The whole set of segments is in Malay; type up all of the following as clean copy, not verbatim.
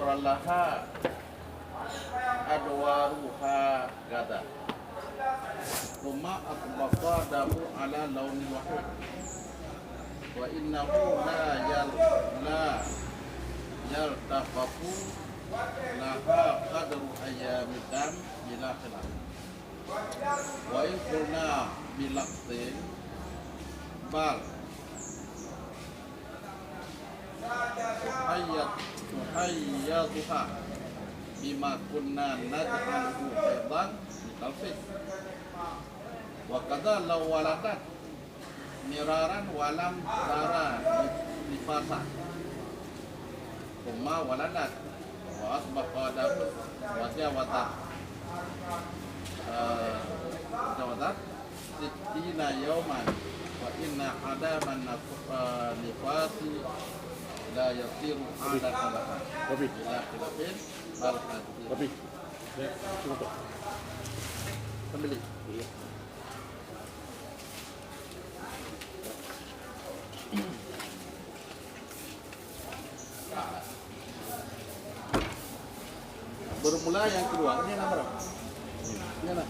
istamara laha adwaruha gada thumma atbaqa damu ala launin wahid wa innahu la yaltaqafu laha qadru ayyamidam bila khilaf wa in qulna bilaqtin bal tuhayyatuha bima kunna naj'aluhu aidan bitalfid wa kadha law waladat miraran walam tara nifasa thumma waladat wa asbaqa damu wa jawadat sittina yawman wa inna adaman nifasi la yasiru adatan laha ila khilafin bal hadis. Ya, cukup. Kembali. Iya. Bermula yang kedua, ini nomor berapa? Ini lah.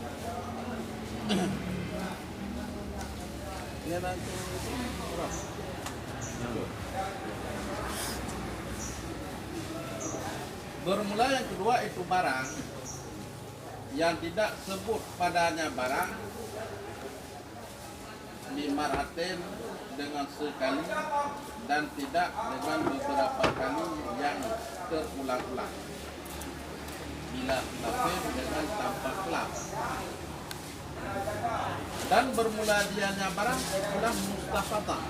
Ini nanti berapa? Bermula yang kedua itu barang yang tidak sebut padanya barang bimaratin dengan sekali dan tidak dengan beberapa kali yang terulang-ulang bila khilafin dengan tanpa khilaf. Dan bermula dianya barang itulah mustafadah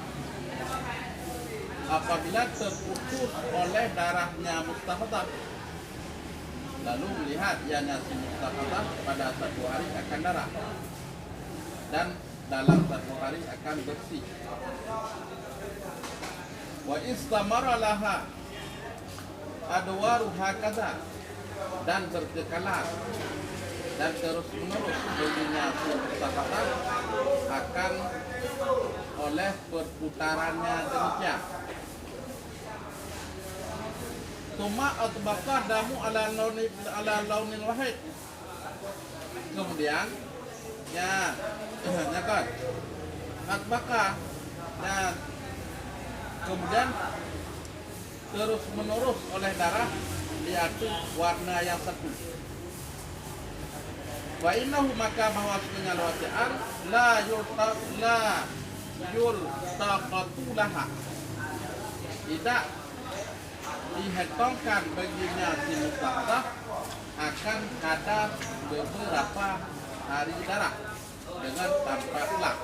apabila terputus oleh darahnya mustafadah, lalu melihat ianya si mustafadah pada satu hari akan darah dan dalam satu hari akan bersih. Wa istamara laha adwaru hakadha, dan berkekalan dan terus menerus baginya si mustafadah akan oleh perputarannya demikian. Tuma atbaqa damu ala launin wahid. Kemudian ya kan atbaqa, dan kemudian terus menerus oleh darah yaitu warna yang satu. Wa innahu, maka bahwasanya lawati'an la yultaqatu laha, tidak dihitungkan baginya si mustahadah akan kadar beberapa hari darah dengan tanpa ulang.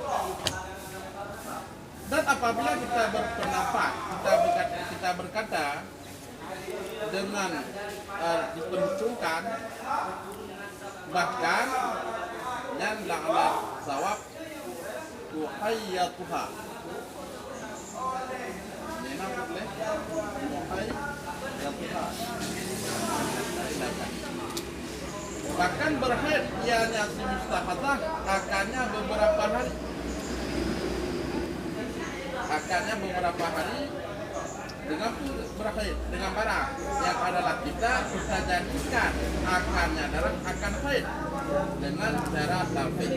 Dan apabila kita berpendapat, kita berkata dengan diperhitungkan, bahkan yang la'ala sawab tuhayyatuha, bahkan berhaid ianya si mustahadah akannya beberapa hari, dengan berhaid dengan barang yang adalah kita jadikan akannya darah akan haid dengan cara talfid,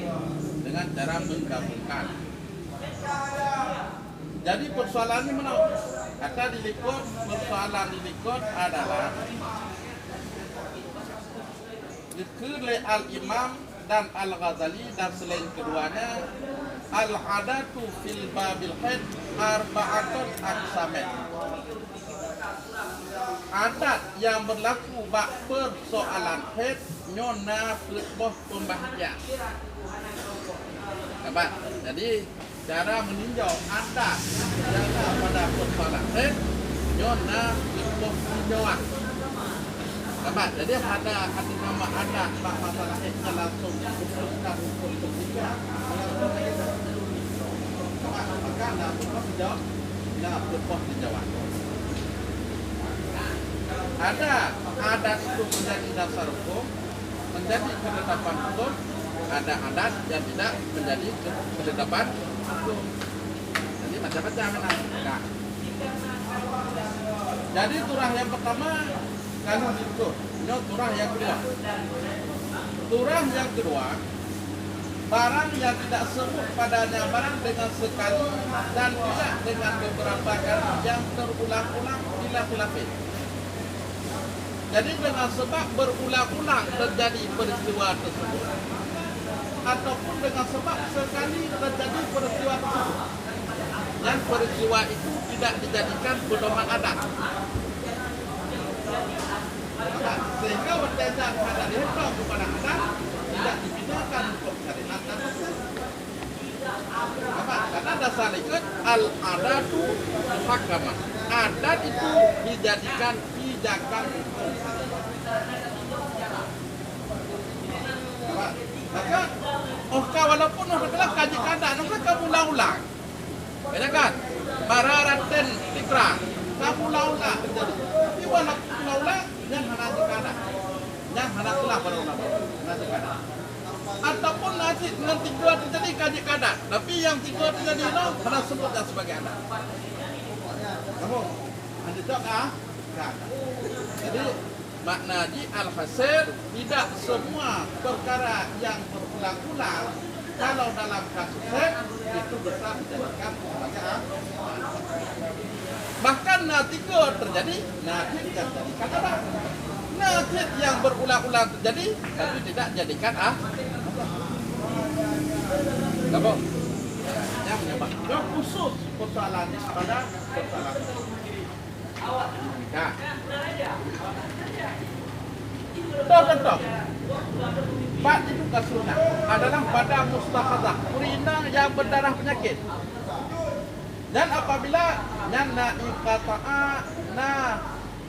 dengan cara menggabungkan. Jadi persoalan ini mana? Kata dilikut, persoalan dilikut adalah dikirli al-imam dan al-Ghazali dan selain keduanya, al-adatu fil babil haid arba'atun aqsamin. Adat yang berlaku bak persoalan haid nyona perboh pembahagian. Nampak? Jadi cara meninjau adat yang ada pada persoalan haid nyona perboh tinjauan. Nampak? Jadi ada nama adat bak masalah haidnya langsung diputuskan hukum tinjauan. Maka ada perboh tinjauan, ada perboh tinjauan. Ada adat itu menjadi dasar hukum, menjadi ketetapan hukum. Ada adat yang tidak menjadi ketetapan hukum. Jadi macam-macam. Nah, jadi turah yang pertama kalau itu. Ini turah yang kedua. Turah yang kedua, barang yang tidak sebut padanya barang dengan sekali dan tidak dengan beberapa kali yang terulang-ulang dilapis-lapis. Jadi dengan sebab berulang-ulang terjadi peristiwa tersebut, ataupun dengan sebab sekali terjadi peristiwa tersebut, yang peristiwa itu tidak dijadikan pedoman adat. Sehingga berdasarkan pada dihitung kepada adat tidak dipindahkan untuk syariat tersebut. Karena dasar ikut al-adatu muhakkamah. Adat itu dijadikan pijakan hukum. Maka walaupun orang kaji adat, maka kamu ulang-ulang. Beda kan? Mararaten tikra, kamu ulang-ulang terjadi. Tapi walaupun ulang-ulang, yang hana adat, yang hana telah berulang, hana ataupun nanti tiga terjadi kaji adat, tapi yang tiga terjadi itu hana sebutnya sebagai adat. Kamu, anda tahu ah? Jadi makna di al-hasil tidak semua perkara yang berulang-ulang kalau dalam kasus itu bisa dijadikan sebagai adat. Bahkan natika terjadi, natik yang jadikan adat. Natik yang berulang-ulang terjadi tapi tidak jadikan Kamu yang menyebabkan khusus persoalan pada persoalan nikah. Contoh, bak itu kasunah adalah pada mustahadah, urina yang berdarah penyakit. Dan apabila na iqata'a na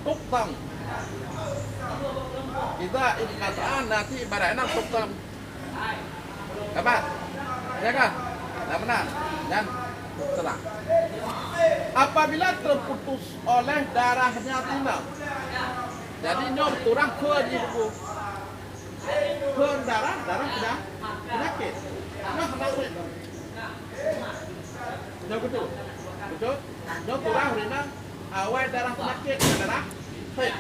tuqtam, kita iqata'a nanti ibaratnya tuqtam. Apa? Ya kan? Nah, benar. Dan salah. Apabila terputus oleh darahnya tina, jadi nyom turang ke di buku ke darah sudah penyakit. Nah, kenapa? Jauh betul, betul. Nyom turang rina awal darah penyakit darah haid.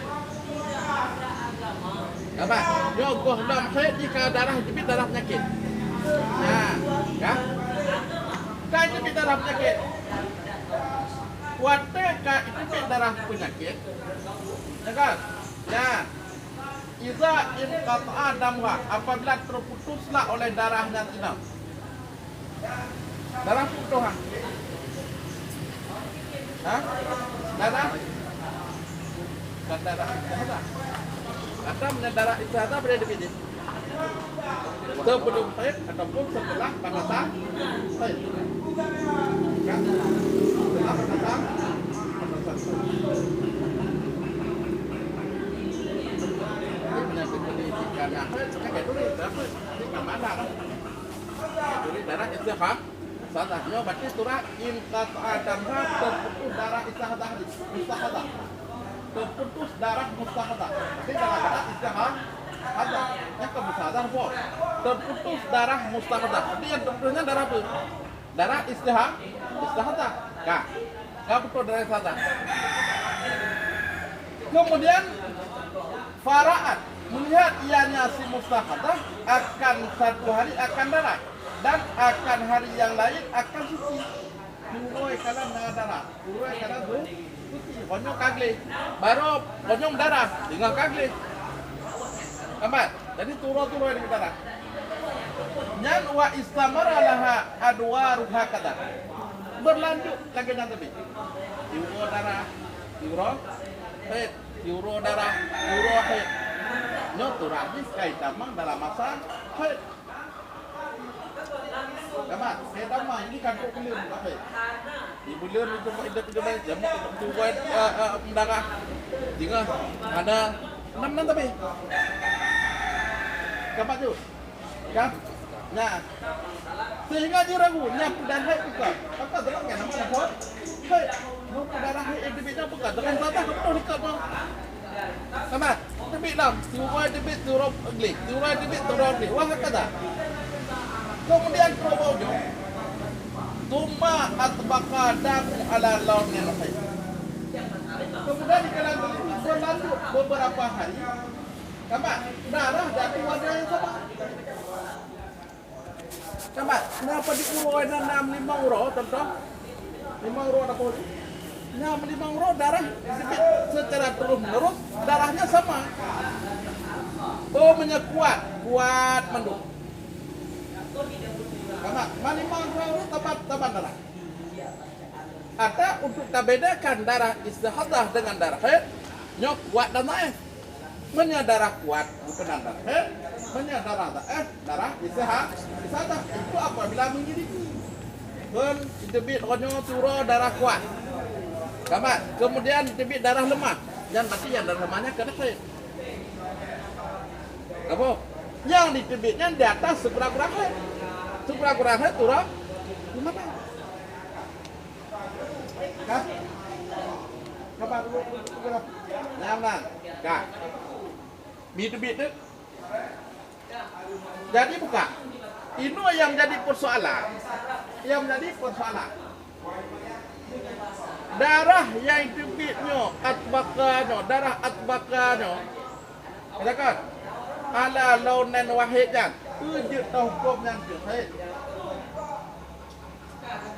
Apa? Nyom goh dam haid jika darah jepit darah penyakit. Nah, kan? Kan jepit darah penyakit. Watteka itu darah penyakit, ya kan? Nah, iza inqata'a damha, apabila terputuslah oleh darahnya tidak. Darah putuhan. Hah? Darah? Bukan darah istihadah. Atau darah istihadah boleh dipilih. Sebelum haid ataupun setelah batasan haid. Kan? Setelah batasan haid. Ini penyakit pendidikan haid, kayak dulu berapa? Ini kemana kan? Dulu darah istihadah. Sadahnya berarti surah inqata'a damha terputus darah istihadah. Terputus darah mustahadah. Jadi darah istihadah ada yang kemustahadah buat terputus darah mustahadah. Jadi yang terputusnya darah apa? Darah istihadah. Kak betul darah istihadah. Kemudian faraat melihat ianya si mustahadah akan satu hari akan darah dan akan hari yang lain akan suci. Turoi kalau nggak darah, turoi kalau suci. Konyol kagle, baru konyol darah, tinggal kagle. Empat, jadi turun di darah. Nyan wa istamara laha adwaruha kada. Berlanjut lagi nanti. Euro darah, euro haid, euro darah, euro haid. No turabis kaitamang dalam masa haid. Empat, kaitamang ini kan bulan haid. Di bulan itu hidup jamu itu buat darah. Tinggal ada 6 tapi. Kapan tu? Kan? Nah, sehingga dia ragu, nyak dan haid bukan. Maka dalam kan nama apa? Haid. Mau darah haid debitnya bukan. Dengan kata betul dekat bang. Sama, debit lam. Tiurai debit turun glik. Tiurai debit turun glik. Wah kata. Kemudian probaunya. Tuma atbaka damu ala launil haid. Kemudian di kalangan berlanjut beberapa hari, Kamat, darah jatuh pada yang sama. Kamat, kenapa di uro ada 65 uro, contoh 5 uro ada poli. 5 uro darah secara terus menerus darahnya sama. Kuat mendung. Kamat, 5 uro tabat darah. Ada untuk kita bedakan darah istihadah dengan darah haid, nyok kuat dan naik. Darah kuat bukan darah haid, darah naik, darah istihadah. Itu apabila memiliki debit onyo turo darah kuat. Kamat, kemudian debit darah lemah. Yang mati yang darah lemahnya kena haid. Apa? Yang ditebitnya di atas sekurang-kurang haid. Sekurang-kurang haid turun 5 tahun. Kak, kabar dulu, nyaman, kak, bit tu. Jadi buka, ini yang jadi persoalan, darah yang debitnya, darah atbakanya, katakan, ala launan wahidnya, tujuh hukum yang jahit.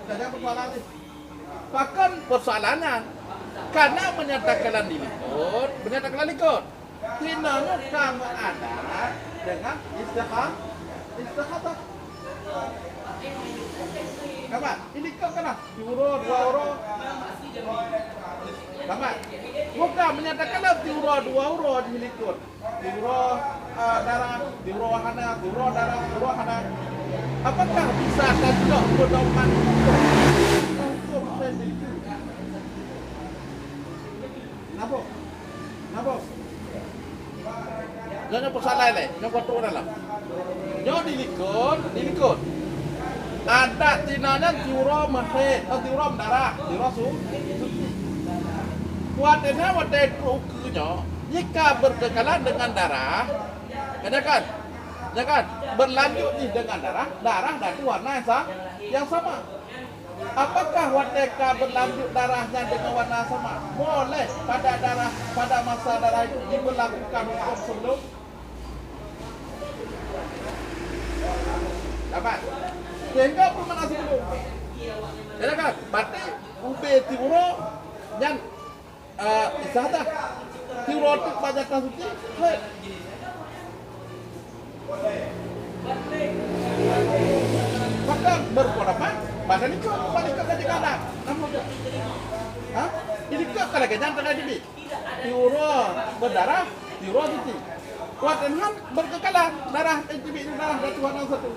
Jadi persoalan ni. Bahkan persoalannya karena menyatakan likut tinanya kamu ada dengan istihadah. Kapan? Ini kau kena euro 2 euro. Kapan? Bukan menyatakan euro 2 euro dilikut. Euro darah, euro hana, euro darah, euro hana. Apakah bisa juga pedoman Nabo? Jangan persoalan lain, jangan kontrol dalam. Jangan dilikut. Ada tinanya tiuro mahid, tiuro darah, tiuro suci. Kuatnya wadah ukunya, jika berkekalan dengan darah, katakan, berlanjut dengan darah dan warna yang sama. Apakah wateka berlanjut darahnya dengan warna sama? Boleh pada masa darah itu diberlakukan hukum sebelum. Dapat. Sehingga perumahan sebelum. Ya kan? Berarti ube tiuro dan istihadah. Tiuro itu banyak suci. Maka berkorban badan itu balik ke kadang. Namun ini kok kalau jangan terjadi di tiuro berdarah, tiuro suci. Kuatan berkekalan darah NTB itu darah Tuhan yang satu.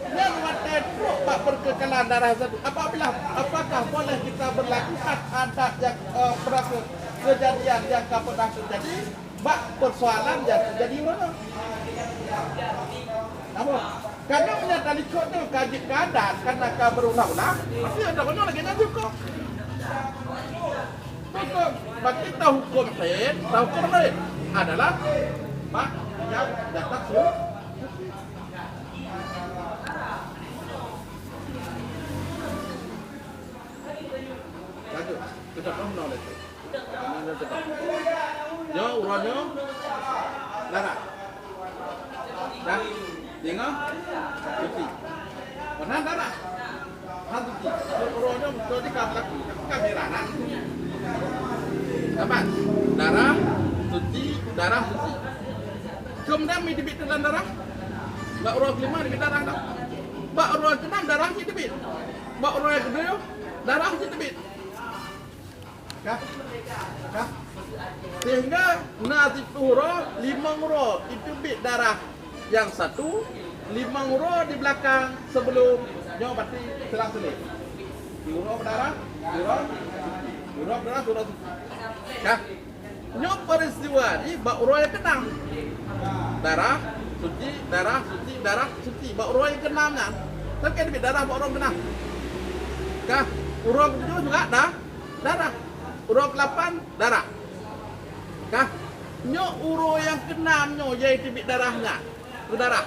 Yang kuatan pak berkekalan darah satu. Apakah boleh kita berlakukan ada yang kejadian yang pernah terjadi? Bak persoalan yang terjadi mana? Namun karena menyatakan ikut tu kaji keadaan karena kau berulang-ulang, pasti ada orang lagi yang cukup. Betul. Bagi tahu hukum haid adalah mak yang datang suci. Lanjut, kita tahu itu. Mana tetap. Yo urannya darah. Dah. Tengok, suci. Mana darah? Suci. Urannya betul di kamera nak. Dapat darah suci. Kemudian dibit dalam darah. Bak urang kelima dibit darah tak. Bak urang keenam darahnya dibit. Bak urang kedua darahnya dibit. Kah? Sehingga nasib uro 5 uro itu bit darah yang satu, 5 uro di belakang sebelum nyo berarti selang-seling. Uro berdarah, uro berdarah, uro suci. Kah? Nyo peristiwa ni bak uro yang keenam. Darah suci, bak uro yang keenamnya. Tapi kan bit darah bak uro keenam. Kah? Uro ketujuh juga darah. Uro ke-8 darah. Kah? Nyo uro yang ke-6 nyo yaitu bit darahnya. Itu darah.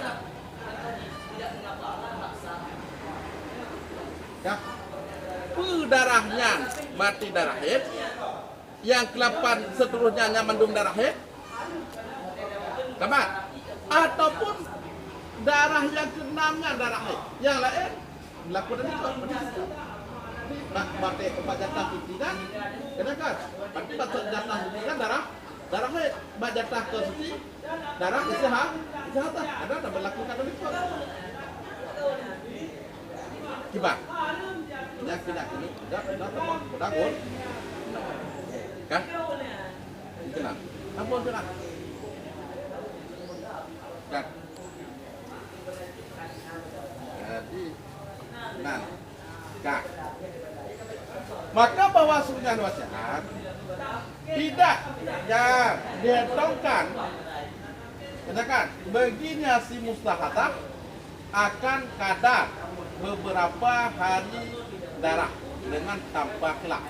Kah? Darahnya berarti darah haid. yang ke-8 seterusnya yang mendung darah haid. Tamat. Ataupun darah yang ke-6-nya darah haid. Yang lain melakukan itu. Pakai obat jatah suci dan kenakan. Berarti obat jatah suci kan darah haid. Obat jatah ke suci darah istihatan. Ada berlakukan itu. Kibat. Yang ini sudah gol. Kan? Kenal. Ampun kenal. Kan? Jadi, nah, kan? Maka bawaslunya wasiat tidak dihitungkan, katakan baginya si mustahadah akan kadar beberapa hari darah dengan tanpa khilaf.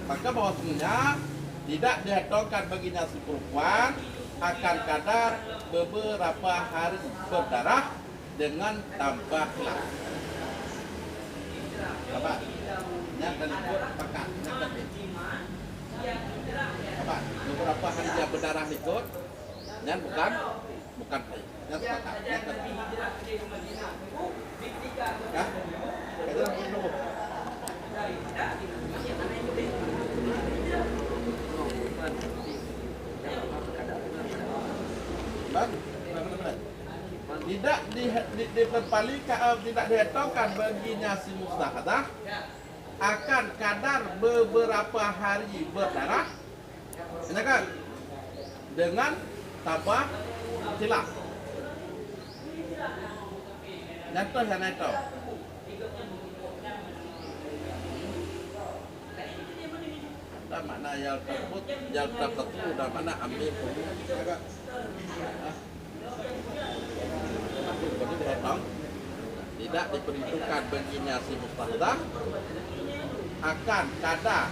Maka bawaslunya tidak dihitungkan baginya si perempuan akan kadar beberapa hari berdarah dengan tanpa khilaf. Apa? Yang dan ikut pakat, yang penting. Apa? Beberapa hari dia berdarah ikut, yang bukan haid, yang sepakat, yang penting. Ya? Kita dulu. Tidak tidak dihitungkan baginya si mustahadah akan kadar beberapa hari berdarah, kan? Dengan tanpa khilaf. Nyata yang itu. Dan mana yang tersebut, yang tertentu dan mana ambil agak. Tidak diperhitungkan baginya si mustahadah akan kadar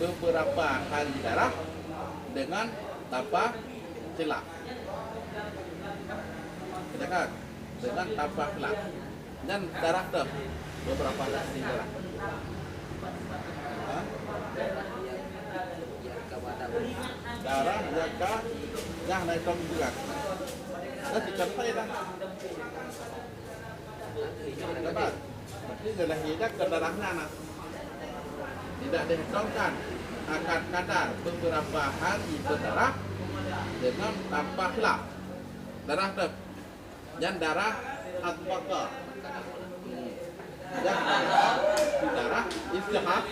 beberapa hari darah dengan tanpa khilaf. Kan? Dengan tanpa khilaf. Dan darah tu beberapa hari darah. Darah yang naik tong juga. Nanti contohnya dah. Dapat. Berarti adalah hidup ke darahnya nak. Tidak dihitungkan akan kadar beberapa hari berdarah dengan tanpa khilaf. Darah tu. Yang darah adbaqah. Yang darah istihad.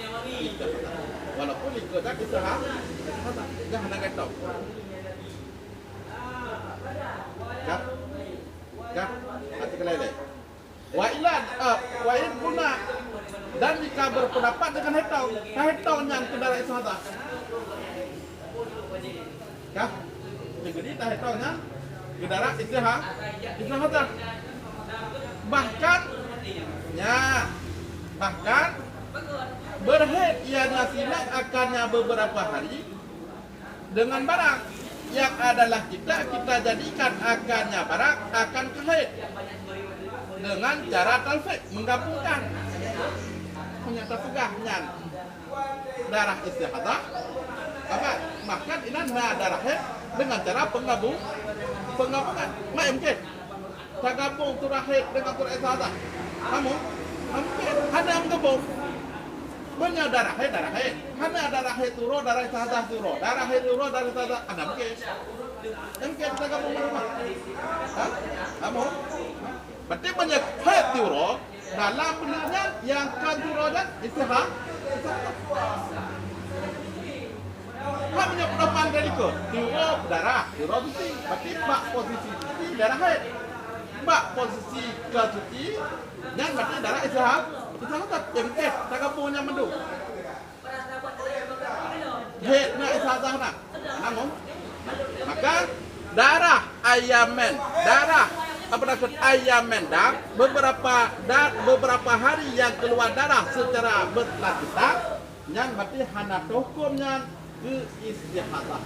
Walaupun ikut istihad, jangan nak ketok. Kah? Artikel lain. Wa in kuna dan jika berpendapat dengan hitau yang kendaraan istihad. Kah? Jadi tak hitaunya kendaraan istihad. Bahkan berhaid ianya silang akannya beberapa hari dengan barang yang adalah kita jadikan akannya barang akan haid dengan cara talfiq, menggabungkan punya terpegahnya darah istihadah apa maka ini darah haid dengan cara penggabungan mungkin tak gabung turah haid dengan turah istihadah kamu mungkin hanya menggabung punya darah haid hanya darah haid turo darah istihadah turo darah haid turo darah istihadah ada mungkin kita gabung rumah kamu berarti banyak haid turo dalam penelitian yang kan turo dan istihadah hanya pendapat dari itu turo darah turo suci berarti bak posisi suci darah haid bak posisi ke suci dan berarti darah istihadah yang tak gabungnya mendung haidnya istihadah nak namun maka darah ayamen darah apa maksud ayamen dah beberapa hari yang keluar darah secara berlanjutan yang berarti hana hukumnya ke istihadah.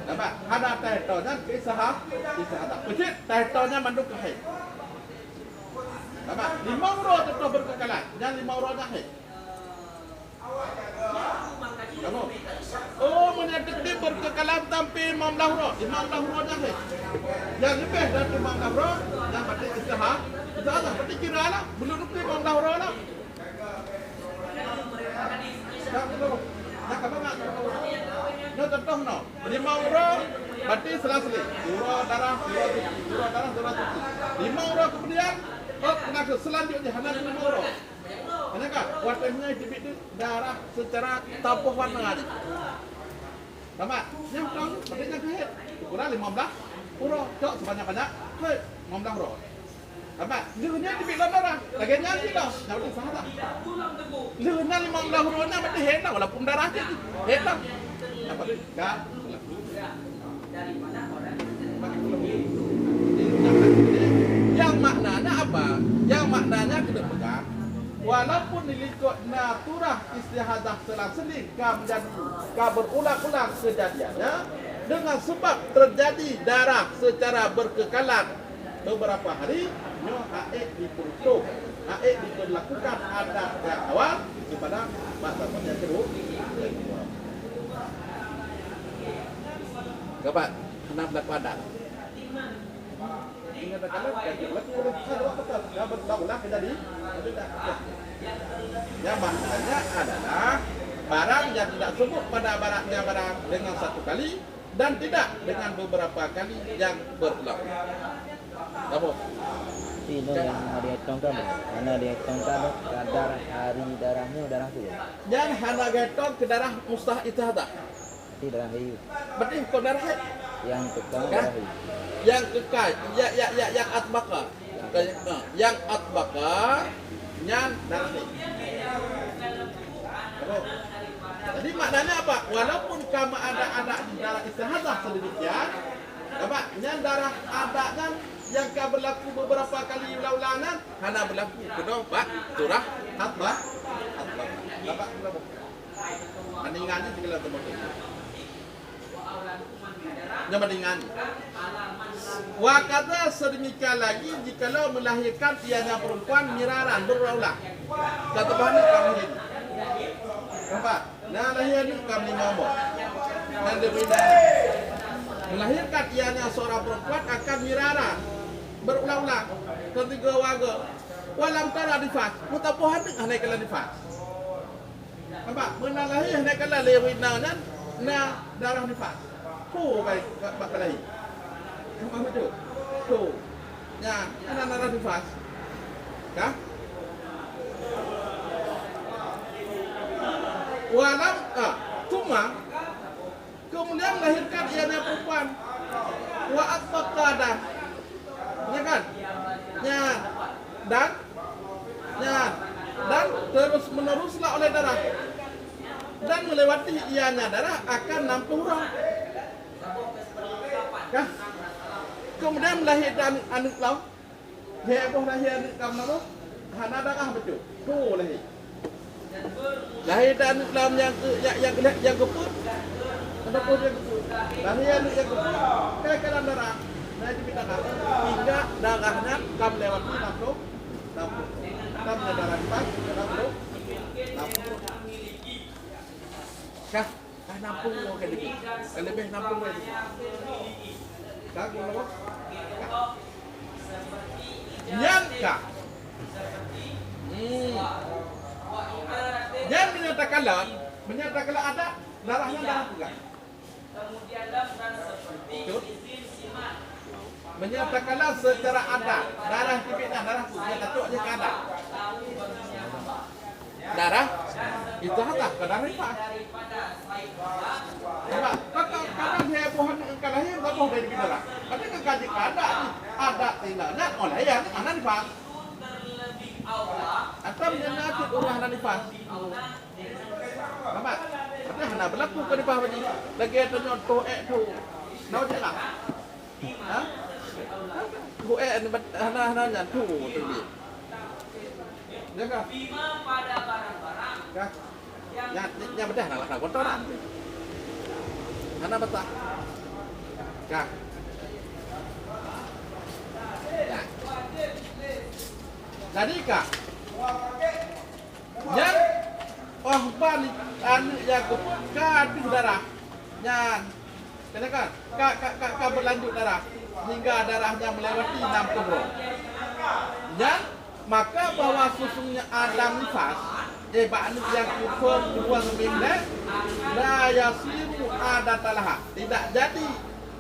Dapat hana tehtonya ke istihadah. Berarti tehtonya mendung ke haid. Apa? 5 huruf tetap berkekalan. Jangan 5 huruf akhir. Kamu? Oh, menyatakan dia berkekalan sampai 15 huruf. 15 huruf akhir. Yang lebih dari 15 huruf, yang berarti istihad. Istihad lah, berarti kira lah. Belum lebih 15 huruf lah. Tak perlu. Tak apa nak? No contoh no. 5 huruf berarti selang-seling. Huruf darah, darah suci. 5 huruf kemudian kena ke selanjutnya hanya 5 huruf. Hanya kan? Warnanya itu darah secara tampuk warna aja. Sama? Yang tahu berarti yang kahit. Kurang 15 huruf. Cok sebanyak-banyak. 15 huruf. Apa? Lirnya di dalam darah. Laginya kita, nak boleh sah tak? Lirnya 15 hurufnya berarti hendak walaupun darah je. Hendak. Apa? Tak. Yang maknanya apa? Yang maknanya kita pegang. Walaupun dilikut naturah istihadah selang-seling ka berulang-ulang kejadiannya dengan sebab terjadi darah secara berkekalan beberapa hari, nyo aek diputuk, aek diberlakukan adat yang awal kepada masa yang kedua. Kapan? Kenapa berlaku adat? Menyatakan yang maknanya adalah barang yang tidak sebut pada barangnya barang dengan satu kali dan tidak dengan beberapa kali yang berulang. Kamu? Itu yang dihitungkan, mana dihitungkan kadar hari darahnya darah tu. Yang hana getong ke darah mustah itahadah. Di darah hiu. Berarti hukum darah Yang pertama darah hiu. yang kekal, yang atbaka, yang atbaka, yang darah hiu. Jadi maknanya apa? Walaupun kama ada di darah istihadah sedemikian, apa? Yang darah adanya yang ka berlaku beberapa kali ulang-ulangan, hana berlaku kedua pak turah atbah. Apa berlaku? Bandingannya segala tempat. Yang bandingan. Wa kata sedemikian lagi jikalau melahirkan ianya perempuan miraran berulang-ulang. Kata bahan kami ini. Nampak? Nah lahir ni kami ngomong. Dan demikian melahirkan ianya seorang perempuan akan miraran berulang-ulang ketiga warga. Walam tara difas. Mutapohan ni hanai kala difas. Nampak? Menalahi hanai kala lewinangan na darah nifas. Tu baik bak lahi. Apa betul? Tu. Ya, ana darah nifas. Kah? Walam cuma kemudian melahirkan ianya perempuan. Wa atbaqadan. Ya kan? Ya. Dan terus meneruslah oleh darah. Dan melewati ianya darah akan 60 orang. Kah? Kemudian melahirkan anak lau. Heboh lahir anak kamu nama. Hana darah betul. Tu lahir. Lahir anak lau yang keput. Ada pun yang keput. Lahir anak yang keput. Kekalan darah. Nah itu kita kata hingga darahnya kamu lewati 60. Kamu darah pas 60. Kah? 60 kali lebih. Lebih 60 kali. Kah? Kenapa? Yang kah? Yang menyatakan ada darahnya darah pegang. Menyatakanlah secara adat darah tibetnya darah putih tajuk aja ke adat. Darah itu ada kadar rifat. Sebab kadang hebohan kalahir heboh dari darah. Tapi kekaji adat tindakan oleh yang anak rifat. Atau menyatakan orang anak rifat. Nampak? Tapi hana berlaku ke rifat bagi lagi ada nyontoh tu. Nau je lah. Ha? Ku hana tu tadi. Jaga. Pada barang-barang. Yang bedah nak lakukan kotoran. Hana betah. Kak. Ya. Jadi kak, yang balik anu yang kadu darah, yang kenapa? Kak berlanjut darah hingga darahnya melewati 6 tubuh. Yang maka bahwa susunya Adam nifas, anu yang kufur dua sembilan, la yasiru adatalah. Tidak jadi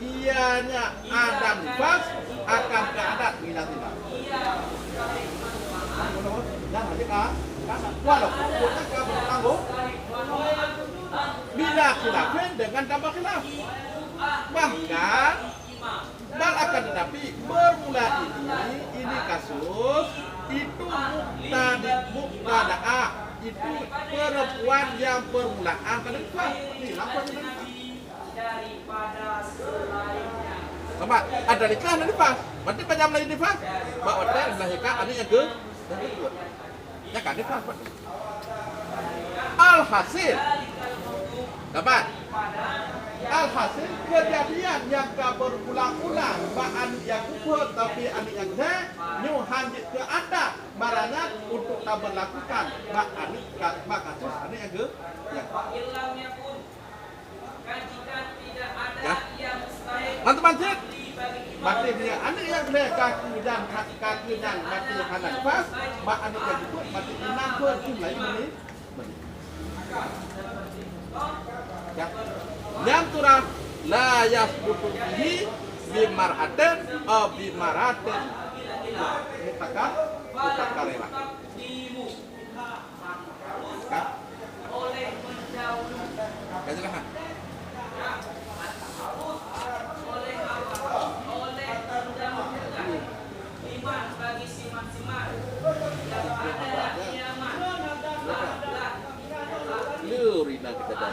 ianya Adam nifas akan keadat minatillah. Jangan aja kak, walaupun kita kak bertanggung bila khilafin dengan tambah khilaf. Bahkan akan tetapi bermula ini kasus itu mubtadaah, itu perempuan yang permulaan kenifas. Ini lapan sama ada nikah dan nifas. Berarti panjang lagi nifas. Bawa dia melahirkan adik yang kedua. Ya kan nifas. Alhasil dapat alhasil kejadian yang berulang-ulang bahan yang kufur tapi adik yang kedua nyuhan ke ada barangnya untuk tak berlakukan bahan kasus adik yang kedua. Ya. Mantu-mantu mati dia anak yang dia kaki dan mati kanan pas mak anak yang itu mati enam pun jumlah ini ya. Yang turah la yasbutu bihi bimaratin bimaratin mutakarela kan kajelah Rina kita dah.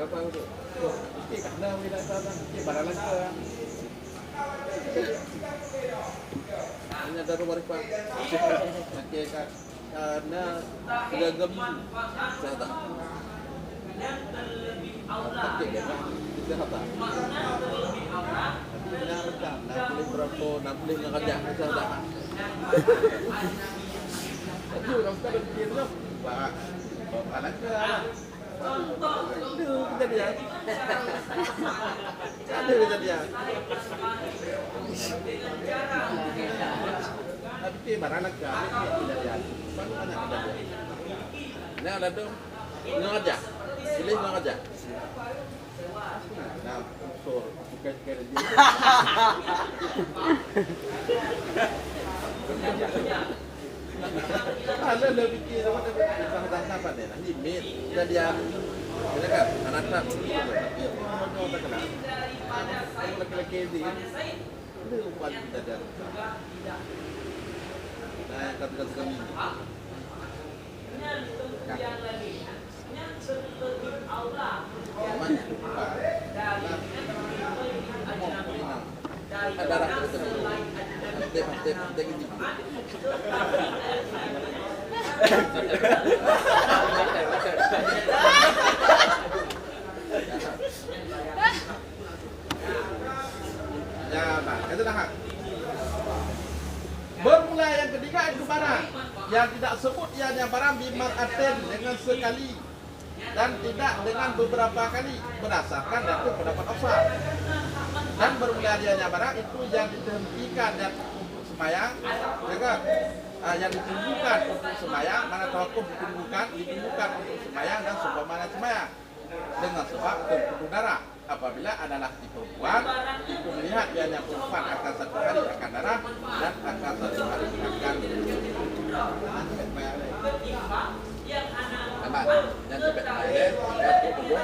Apa itu? Ini karena wilayah sana, ini barang lagi. Ini ada rumah riba. Okey kan. Karena sudah gem. Saya tak. Okey kan. Kita tak. Nak rendah, nak boleh berapa, nak boleh ngajak kita tak. Itu orang kita berfikir tu, bapak anak ke itu kejadian. Ada kejadian. Tapi barang anak ke kejadian. Banyak kejadian. Nah, ada tu ngajak, pilih ngajak. Nah, unsur bukan kerja. Ada lebih kira apa dapat deh. Ini mit kejadian. Kita kan anak-anak mau tak kenal. Laki-laki ini itu buat kejadian. Nah, kata-kata kami. Ada rakyat itu. Tep ini. Ya, nah, itu dah. Bermula yang ketiga itu barang yang tidak sebut ianya barang bimaratin dengan sekali dan tidak dengan beberapa kali berdasarkan dari pendapat Afsar. Dan bermula ianya barang itu yang dihentikan dan untuk sembahyang, juga yang ditumbuhkan untuk sembahyang, mana tawakkuf ditumbuhkan untuk sembahyang dan sebab mana sembahyang dengan sebab terputus darah. Apabila adalah di perempuan, itu melihat ianya perempuan akan satu hari akan darah dan akan satu hari akan nampak dan cepet air untuk tubuh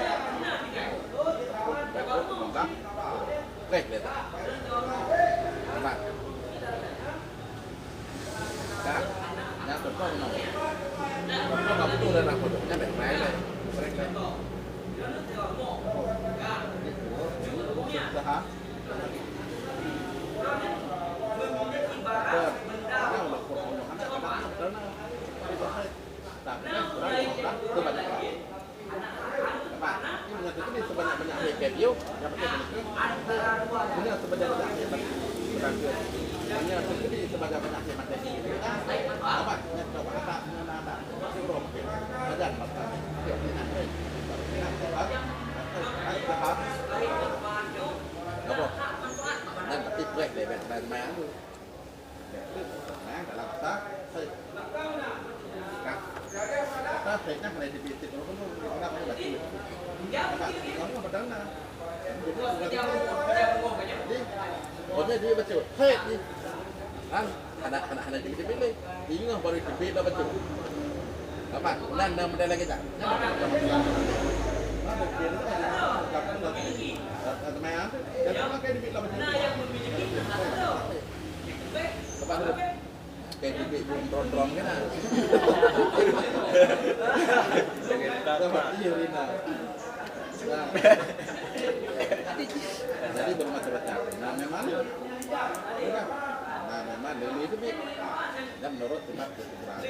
nampak baik lihat nampak tak yang betul nampak betul kamu tu dah nak foto nyampe baik lah baik lah usaha sebanyak-banyak video yang pakai sebanyak-banyak Hanya sendiri sebagai penyakit mati. Apa? Yang coba kata menada. Suruh mungkin. Badan mata. Apa? Dan mati break deh, dan main tu. Main dalam tak. Tak, saya nak di bisik. Kalau pun kita main lagi. Apa? Kalau betul na. Jadi, dia betul. Hei, ni. Anak-anak di pilih. Ingat baru di pilih betul. Apa? Nan nama dia lagi tak? Kayak di ron-ron kan? Dapat dia Rina. Jadi bermacam-macam. Nah memang dari itu bi dan menurut tempat kekurangan.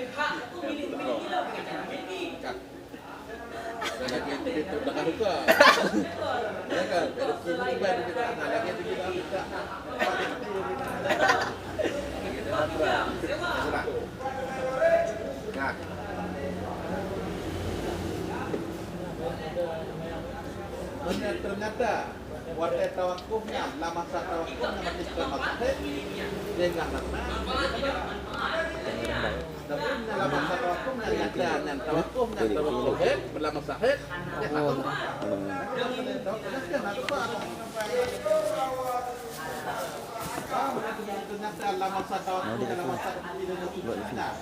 Dan lagi itu belakang juga. Ya kan, dari sini juga kita lagi itu kita bisa. Nah. Ternyata waktu tawakufnya, lama saat tawakufnya masih selamat dia enggak nama. Tapi lama saat tawakufnya yang tawakufnya berlama sahih dia tahu. Ternyata lama saat tawakufnya lama saat tidak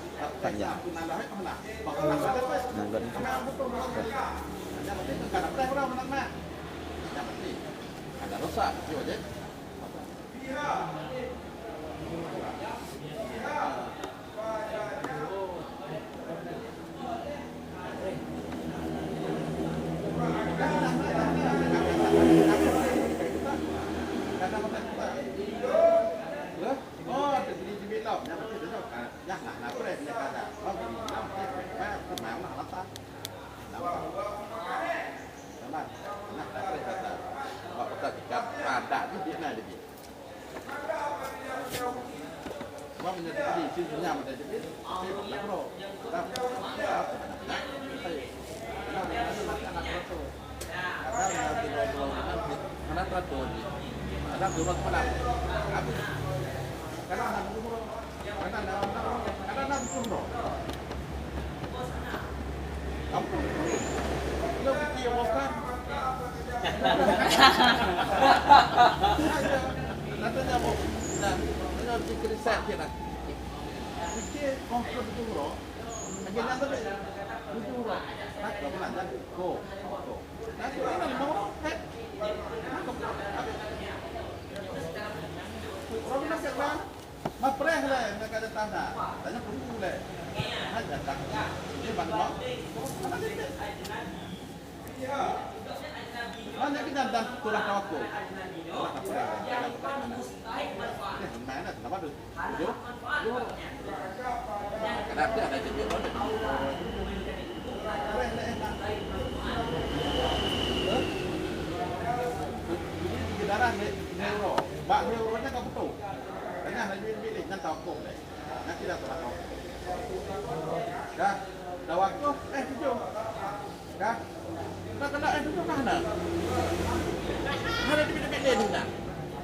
panjang. Yang penting kadang boleh orang menang mah. Yang penting ada rosak, yo je. Oh, di bilang, yang penting itu yang nak boleh dia kata. Oh, di bilang, memang lapar. Nak boleh kata. Bapak kata ada di dia ada di. Bapak menjadi sisinya menjadi di. Nak pro. Mana teratur? Ada dua malam. Karena nak umroh, karena nak umroh. Kamu, lo kita makan. Nantinya mau, nanti fikir set kita. Fikir konsep umroh. Akhirnya nanti umroh. Nak kamu nanti go. Nanti mana umroh? Head. Orang nak sekarang, mapreh le, nak ada tanah, tanya perlu le, ada tanah, ini bangla, mana dia? Mana kita dah kurang tahu, kurang mapreh, mana? Kenapa tu? Tujuh, kenapa ada tujuh orang? Mapreh le, darah neuro, bak neuronya kamu tahu. Tanya lagi bilik kan tahu kok deh. Nanti dah tahu. Dah waktu tujuh. Dah kena tujuh mana? Ada di bilik dia ni nak.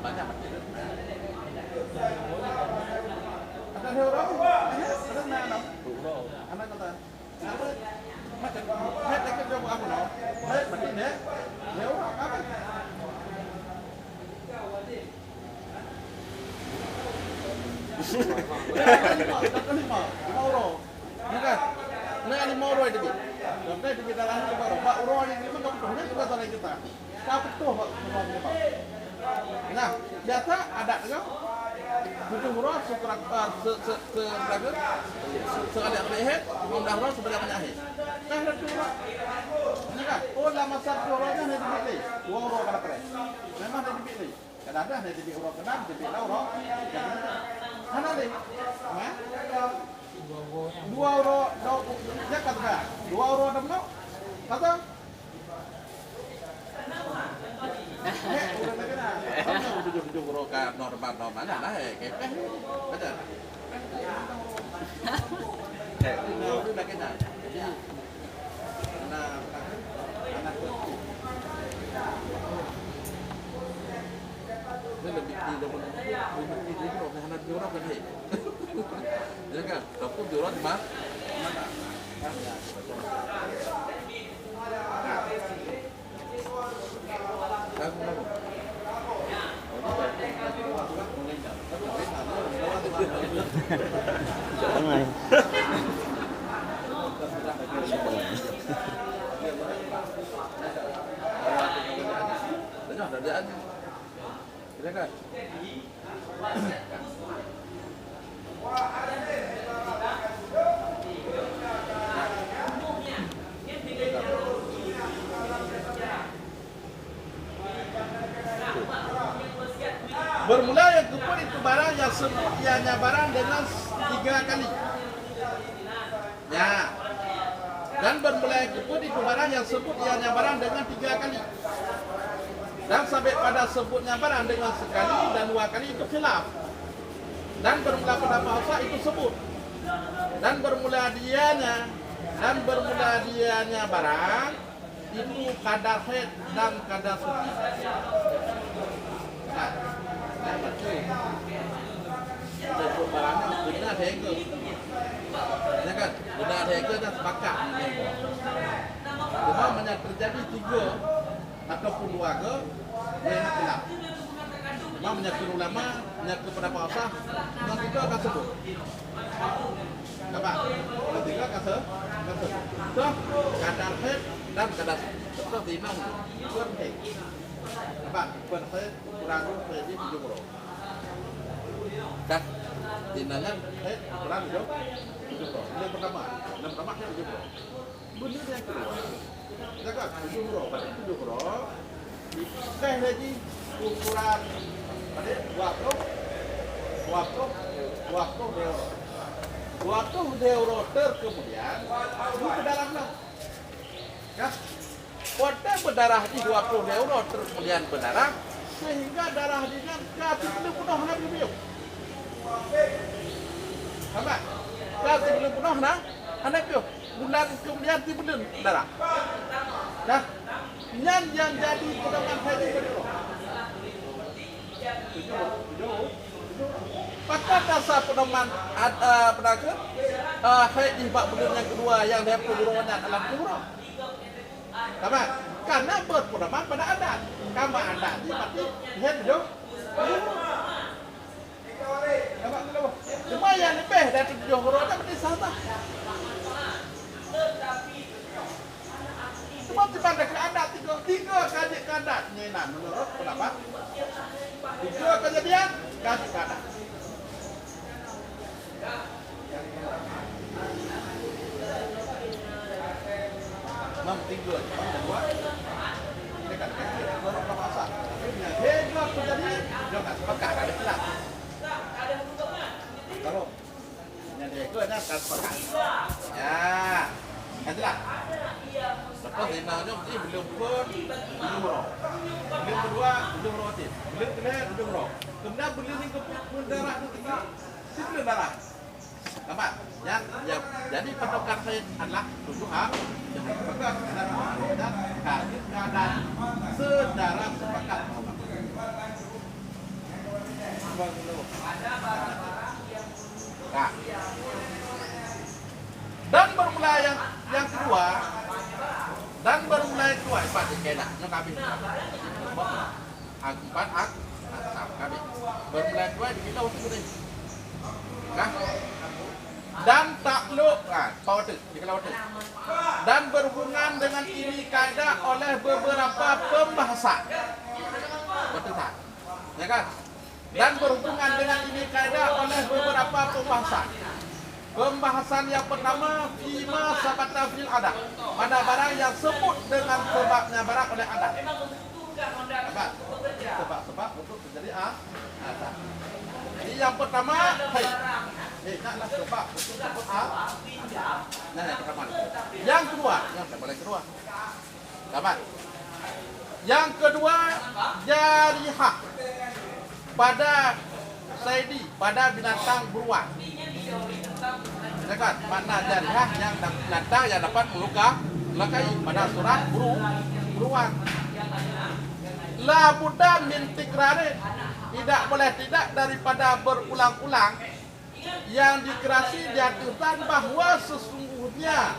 Banyak macam tu. Ada neuro? Ada mana? Neuro. Anak kata. Macam head tak kerja apa nak? Head macam ni. Neuro apa? Lima euro. Bukan. Nak 5 euro itu. Sampai di kita langsung baru. Pak euro yang lima kamu punya juga tanah kita. Tapi tu Pak euro ni Pak. Nah, biasa ada kan? 7 euro sekurang berapa? Sekali leher, 16 euro sebagai penyahit. Kan ada euro. Ini kan? Oh, lama 1 euro nya ada dibeli. 2 euro pada keren. Memang ada dibeli. Kadang-kadang ada dibeli euro kenal, dibeli euro. Mana ni? Hah? 2 euro, dia kata 2 euro ada belum? Kata? Udah lagi nak. Kamu 7 euro kan normal no mana lah kepeh. Betul. Itu dah kena. Jadi anak tu. Ini lebih tinggi daripada anak diorang kan ni. Ya kan? Tapi diorang di mana? Tengah. Silakan. Bermula yang kepun itu barang yang sebut ianya barang dengan 3 kali. Ya. Dan bermula yang kepun itu barang yang sebut ianya barang dengan 3 kali. Dan sampai pada sebutnya barang dengan sekali dan 2 kali itu khilaf. Dan bermula pada bahasa itu sebut. Dan bermula dianya barang itu kadar haid dan kadar suci. Nah, sebut barangnya benar hega. Ya kan? Benar hega dan sepakat. Cuma banyak terjadi 3 ataupun 2 ke yang khilaf. Cuma menyakir ulama, menyakir pada bahasa, yang 3 akan sebut. Apa? Yang 3 akan sebut. So, kadar haid dan kadar seperti ini pun haid. Apa? Pun haid kurang jadi 7 bro. Kan? Tindakan haid kurang 7 bro. Yang pertama haid 7 bro. Benar yang kedua. Ya kan? 7 bro. Pada 7 bro. Dikasih lagi ukuran pada waktu deuro kemudian itu ke dalamnya kan kota berdarah di 20 euro kemudian berdarah sehingga darah dia kasih belum penuh nak biu apa kasih belum penuh nak anak biu bulan kemudian belum darah nah yang jadi pedoman haji berdua. Maka dasar pedoman pedagang haji bab bulan yang kedua yang dia perburuannya dalam kurang. Kenapa? Karena berpedoman pada adat. Kama adat ini berarti haji hidup. Cuma yang lebih dari 7 huruf berarti salah. Cuma dipandang ke adat 3 kali ke adat nyenan menurut pendapat 3 kejadian kali ke adat. Nam 3 kedua dekat menurut bahasa. Hejlah terjadi jangan sepakat ada khilaf. Kalau yang dia itu ada sepakat. Ya, itulah. Lepas dinanya mesti belum pun 7 roh. Belum kedua 7 roh hati. Belum ketiga 7 roh. Kemudian belum yang ke darah itu 3 belum darah. Nampak? Ya, jadi patokan saya adalah 7 hak. Jangan sepakat dan keadaan sedara sepakat. Nah. Dan bermula yang kedua dan bermulai kedua empat kena nak habis empat kami bermulai kedua kita usut ni kan dan takluk pautu dikala pautu dan berhubungan dengan ini kaidah oleh beberapa pembahasan betul tak ya kan dan berhubungan dengan ini kaidah oleh beberapa pembahasan yang pertama fima sabata fil adat pada barang yang sebut dengan sebabnya barang oleh adat sebab untuk terjadi adat. Jadi yang pertama naklah sebab untuk sebut adat. Nah yang pertama. Yang kedua dapat. Yang kedua jarihah pada saidi pada binatang beruang. Kan? Makna jariah yang binatang yang dapat melukai pada surah beruang. La budda min tikrari, tidak boleh tidak daripada berulang-ulang yang dikerasi diaturkan bahwa sesungguhnya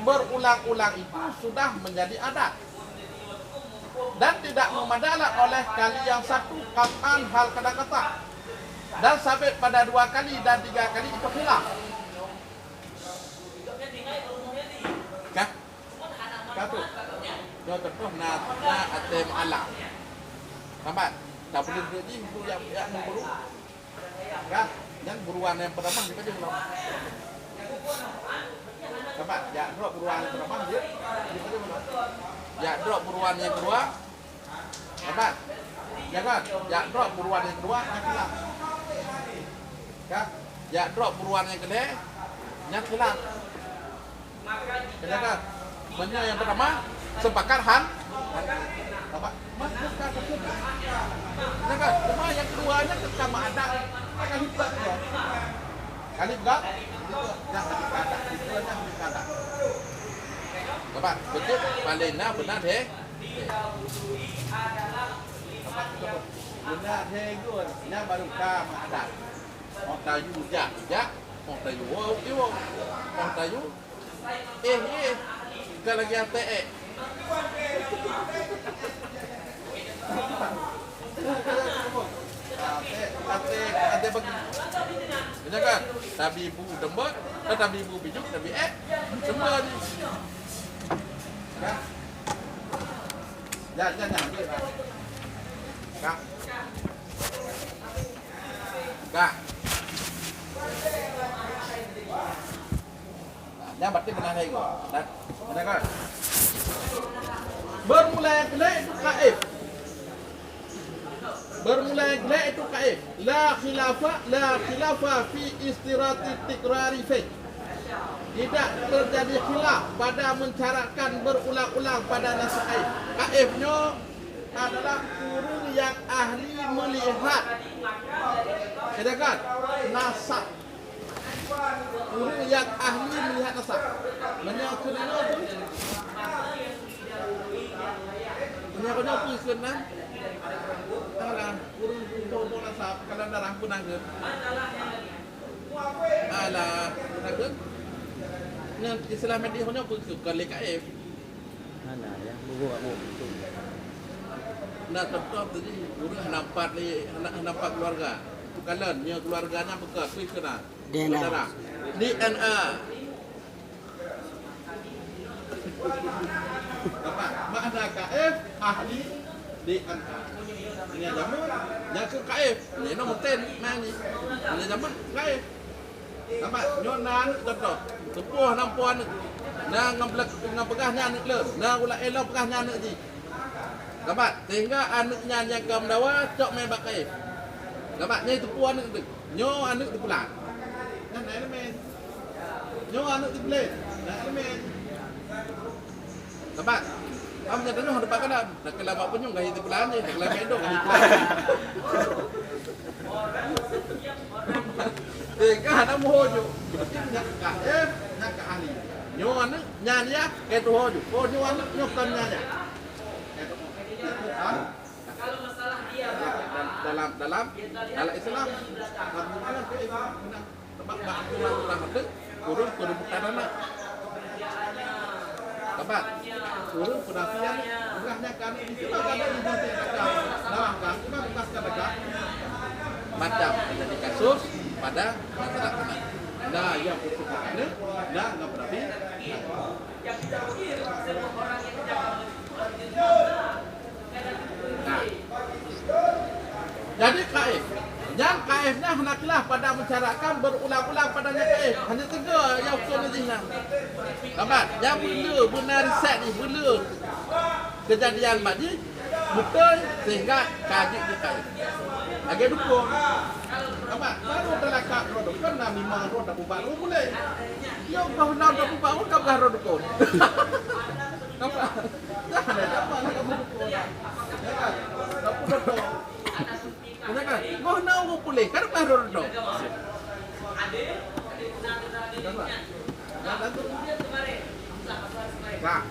berulang-ulang itu sudah menjadi adat dan tidak memadalah oleh kali yang satu kapan hal kata-kata dan sampai pada 2 kali dan 3 kali itu khilaf. Kah? Katu. Contoh na atem alam. Nampak? Tak boleh berji itu yang berburu. Kan? Yang beruang yang pertama dia baca belum? Nampak? Ya drop beruang yang pertama dia baca belum? Ya drop beruang yang kedua. Nampak? Ya kan? Ya drop beruang yang kedua yang khilaf. Kan? Ya drop beruang yang kedua yang khilaf. Kan? Benda yang pertama sepakat han. Nampak? Kan? Cuma yang keduanya sama ada kali pula dia. Kali pula yang ada. Itu yang ada. Nampak? Betul? Palena benar deh. Nampak? Benar deh gun. Yang baru kama ada. Orang tayu jak. Orang tayu. Orang tayu. Kalau lagi ate ate bagi. Benar kan? Tabi ibu tembak, tabi ibu bijuk, tabi semua ni. Kan? Jangan dia. Kan? Kan? Yang berarti benar saya ikut. Benar kan? Bermula yang kedua itu kaif. Bermula yang kedua itu kaif. La khilafa fi istirati tikrari fi. Tidak terjadi khilaf pada mencaratkan berulang-ulang pada nasi kaif. Kaifnya adalah kurung yang ahli melihat. Katakan nasab. Kurung yang ahli melihat nasab. Menyakirnya tu. Menyakirnya tu iskenan. Alah, kurung untuk nasab. Kalau darah pun anggur. Alah, anggur. Yang istilah medis punya pun suka lekaif. Mana ya? Buku. Nak tetap tadi kurung nampak keluarga. Kalau nya keluarganya bekas kuis kena. DNA. Apa? Makna KF ahli DNA. Ini zaman yang ke KF. Ini nombor 10 main ni. Ini zaman KF. Apa? Nyonan tetap. Sepuh nampuan. Nah ngapegahnya anak le. Nah ulah elok pegahnya anak ji. Dapat sehingga anaknya yang ke mendawa cok main KF. Dapat nya itu puan anak tu. Nyo anak tu pulang. Nan elemen. Nyo anak tu boleh. Nan elemen. Dapat. Am nya tanu dapat kan. Nak kelama pun nyong gahi tu pulang ni. Nak kelama endok gahi pulang. Sehingga anak mohojo. Nak KF, nak ahli. Nyo anak nyanyi ke tu hojo. Oh nyo anak nyo kan nyanyi. Kalau masalah dia dalam Islam bagaimana ke Islam tempat bahasa orang itu kurung bukan anak tempat kurung penafian bukannya kan itu kan di dalam kan cuma bekas kata macam menjadi kasus pada masyarakat. Nah yang bersifat ini nah nggak berarti jadi KF. Yang KF-nya hendaklah pada mencaratkan berulang-ulang padanya KF. Hanya 3 yang usul ni lah. Nampak? Yang benar riset ni, benar kejadian mak ni betul sehingga kaji di KF. Lagi dukung. Nampak? Baru terlakak roh dukun dah memang roh dah buat roh boleh. Yang kau nak dah buat roh kau roh dukun. Nampak? Dah ada apa nak kamu dukun. Ya kan? Dapur dukun. Benar kan? Kau nak apa boleh? boleh kan baru dong. Nah.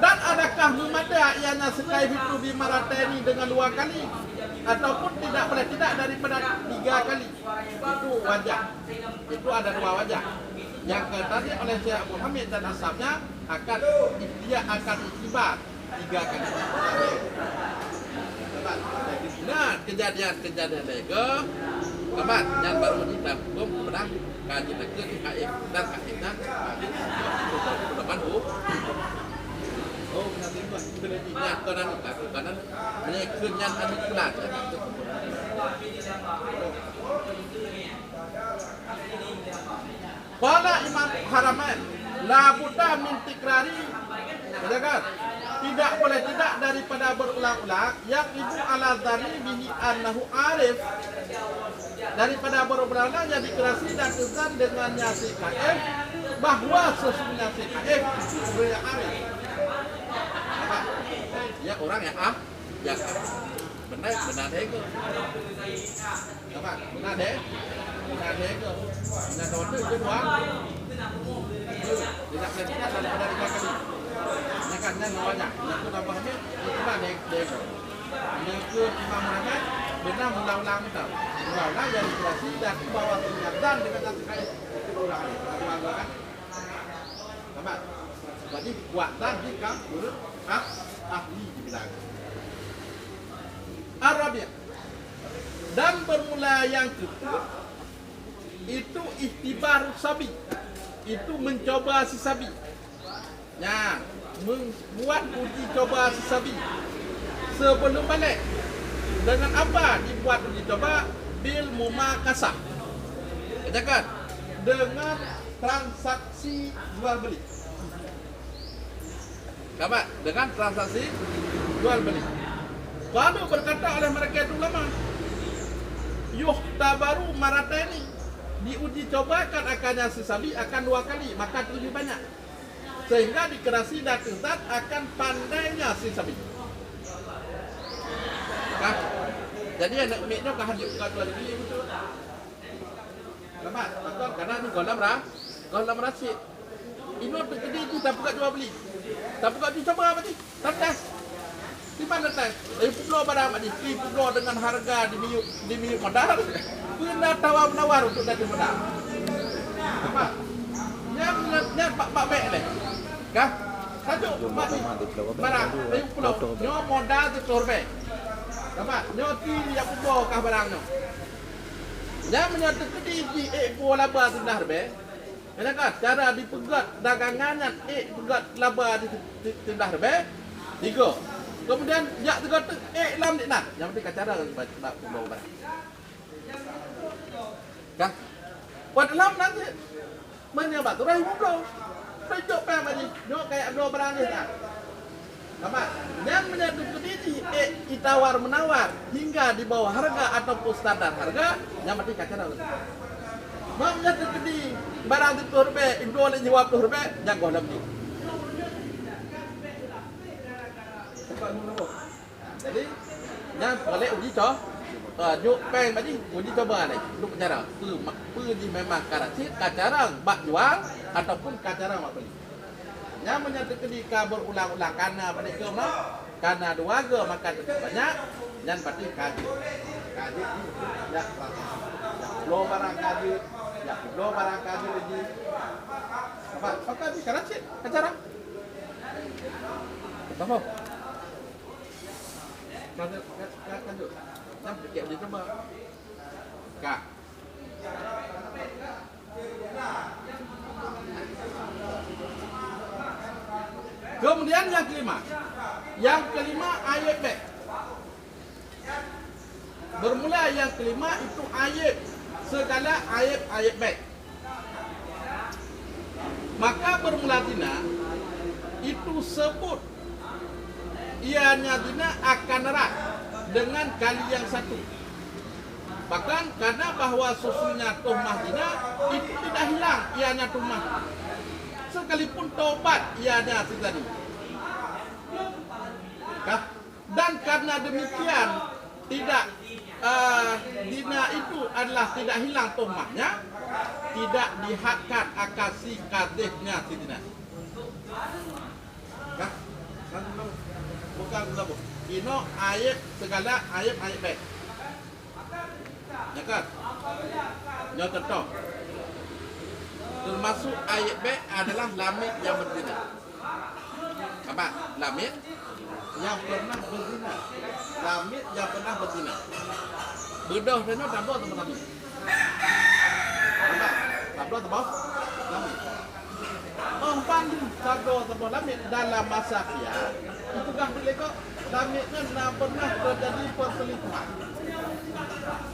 Dan adakah memadai ianya sekali itu bimarateni dengan 2 kali ataupun tidak boleh tidak daripada 3 kali? Itu wajah. Itu ada 2 wajah. Yang tadi oleh Syekh Muhammad dan ashabnya dia akan iktibar 3 kali. Nah, kejadian itu kapan yang baru kita hukum pernah kaji lagi di KF dan KF dan sudah bantu. Oh, nanti buat belajar kanan kanan ini kenyan anu kelas. Qala Imam Haramain la budda min tikrari. Kan? Tidak boleh tidak daripada berulang-ulang yang ibu ala dzani bihi annahu arif, daripada berulang-ulang yang dikerasi dan kesan dengannya si KF bahwa sesungguhnya si KF itu sebenarnya arif. Apa? Ya orang yang yang benar itu. Apa? Benar itu. Benar itu kedua. Tidak tidak daripada 3 kali. Kan yang banyak, itu namanya itulah dek. Yang ke Imam Ahmad benar ulang-ulang itu. Ulang-ulang yang dikerasi dan bawa dan dengan satu kali ulang. Ulang-ulang. Nampak? Jadi kuat dan jika menurut ahli di bidang Arabia. Dan bermula yang kedua itu ikhtibar sabi. Itu mencoba si sabi. Ya, membuat uji coba si sabi sebelum balik. Dengan apa dibuat uji coba? Bil mumakasah. Katakan dengan transaksi jual beli. Kamu dengan transaksi jual beli. Lalu berkata oleh mereka itu ulama, yuhtabaru maratani, diuji cobakan akannya si sabi akan 2 kali, maka lebih banyak. Sehingga dikerasi dan kesat akan pandainya si sabi. Kah? Jadi anak miknya kah hadir ke 2 kali itu. Lama, betul karena ni golam rasid. Ini tu jadi kita buka jual beli. Tak buka dicoba apa ni? Tes. Di mana tes? Pulau barang apa ni? Pulau dengan harga di minyak modal. Pernah tawar-menawar untuk dari modal. Apa? Yang pak baik leh. Kah? Tajuk barang dari pulau. Nyo modal RM10. Apa? Nyo ti yang pulau kah barangnya. Yang menyatu kediri ekor laba sudah harbe. Kan cara dipegat dagangannya pegat laba di sudah harbe. 3. Kemudian jak tegat lam dik nah. Yang penting cara nak pulau barang. Kah? Buat lam nanti menyebab tu raih pulau. Tunjuk pem tadi. Nyok kayak dua barang ni tak. Nampak? Yang menyatu kediri ditawar menawar hingga di bawah harga ataupun standar harga, yang penting kacau lagi. Mau menyatu kediri barang itu RM10, ibu boleh jawab RM10, jangan gua lebih. Jadi, yang boleh uji coba. Nyok pem tadi uji coba ni. Lu cara. Pergi memang karasit, kacarang bak jual ataupun kacarang bak beli. Yang menyatakan jika berulang-ulang karena mereka karena 2 ke maka tetap banyak dan pasti kaji ya pulau barang kaji ya pulau barang kaji lagi apa di karasit kacarang apa lanjut yang pikir di coba kak. Kemudian yang kelima. Yang kelima ayat B. Bermula yang kelima itu ayat. Segala ayat B. Maka bermula dina itu sebut ianya dina akan erat dengan kali yang satu. Bahkan karena bahwa sesungguhnya tuhmah dina itu tidak hilang ianya tuhmah. Sekalipun tobat ianya tadi. Dan karena demikian tidak dina itu adalah tidak hilang tomahnya, tidak dihakkan akasi kadehnya dina. Kah? Bukan betul. Ino ayat segala ayat baik. Ya kan? Yang contoh. Termasuk ayat B adalah lamit yang berzina. Apa? Lamit yang pernah berzina. Lamit yang pernah berzina. Bedah reno tambah teman-teman. Apa? Tambah tambah lamit. Mempandu tambah tambah lamit dalam masa kiat. Itu kan boleh kok lamitnya nak pernah terjadi perselingkuhan.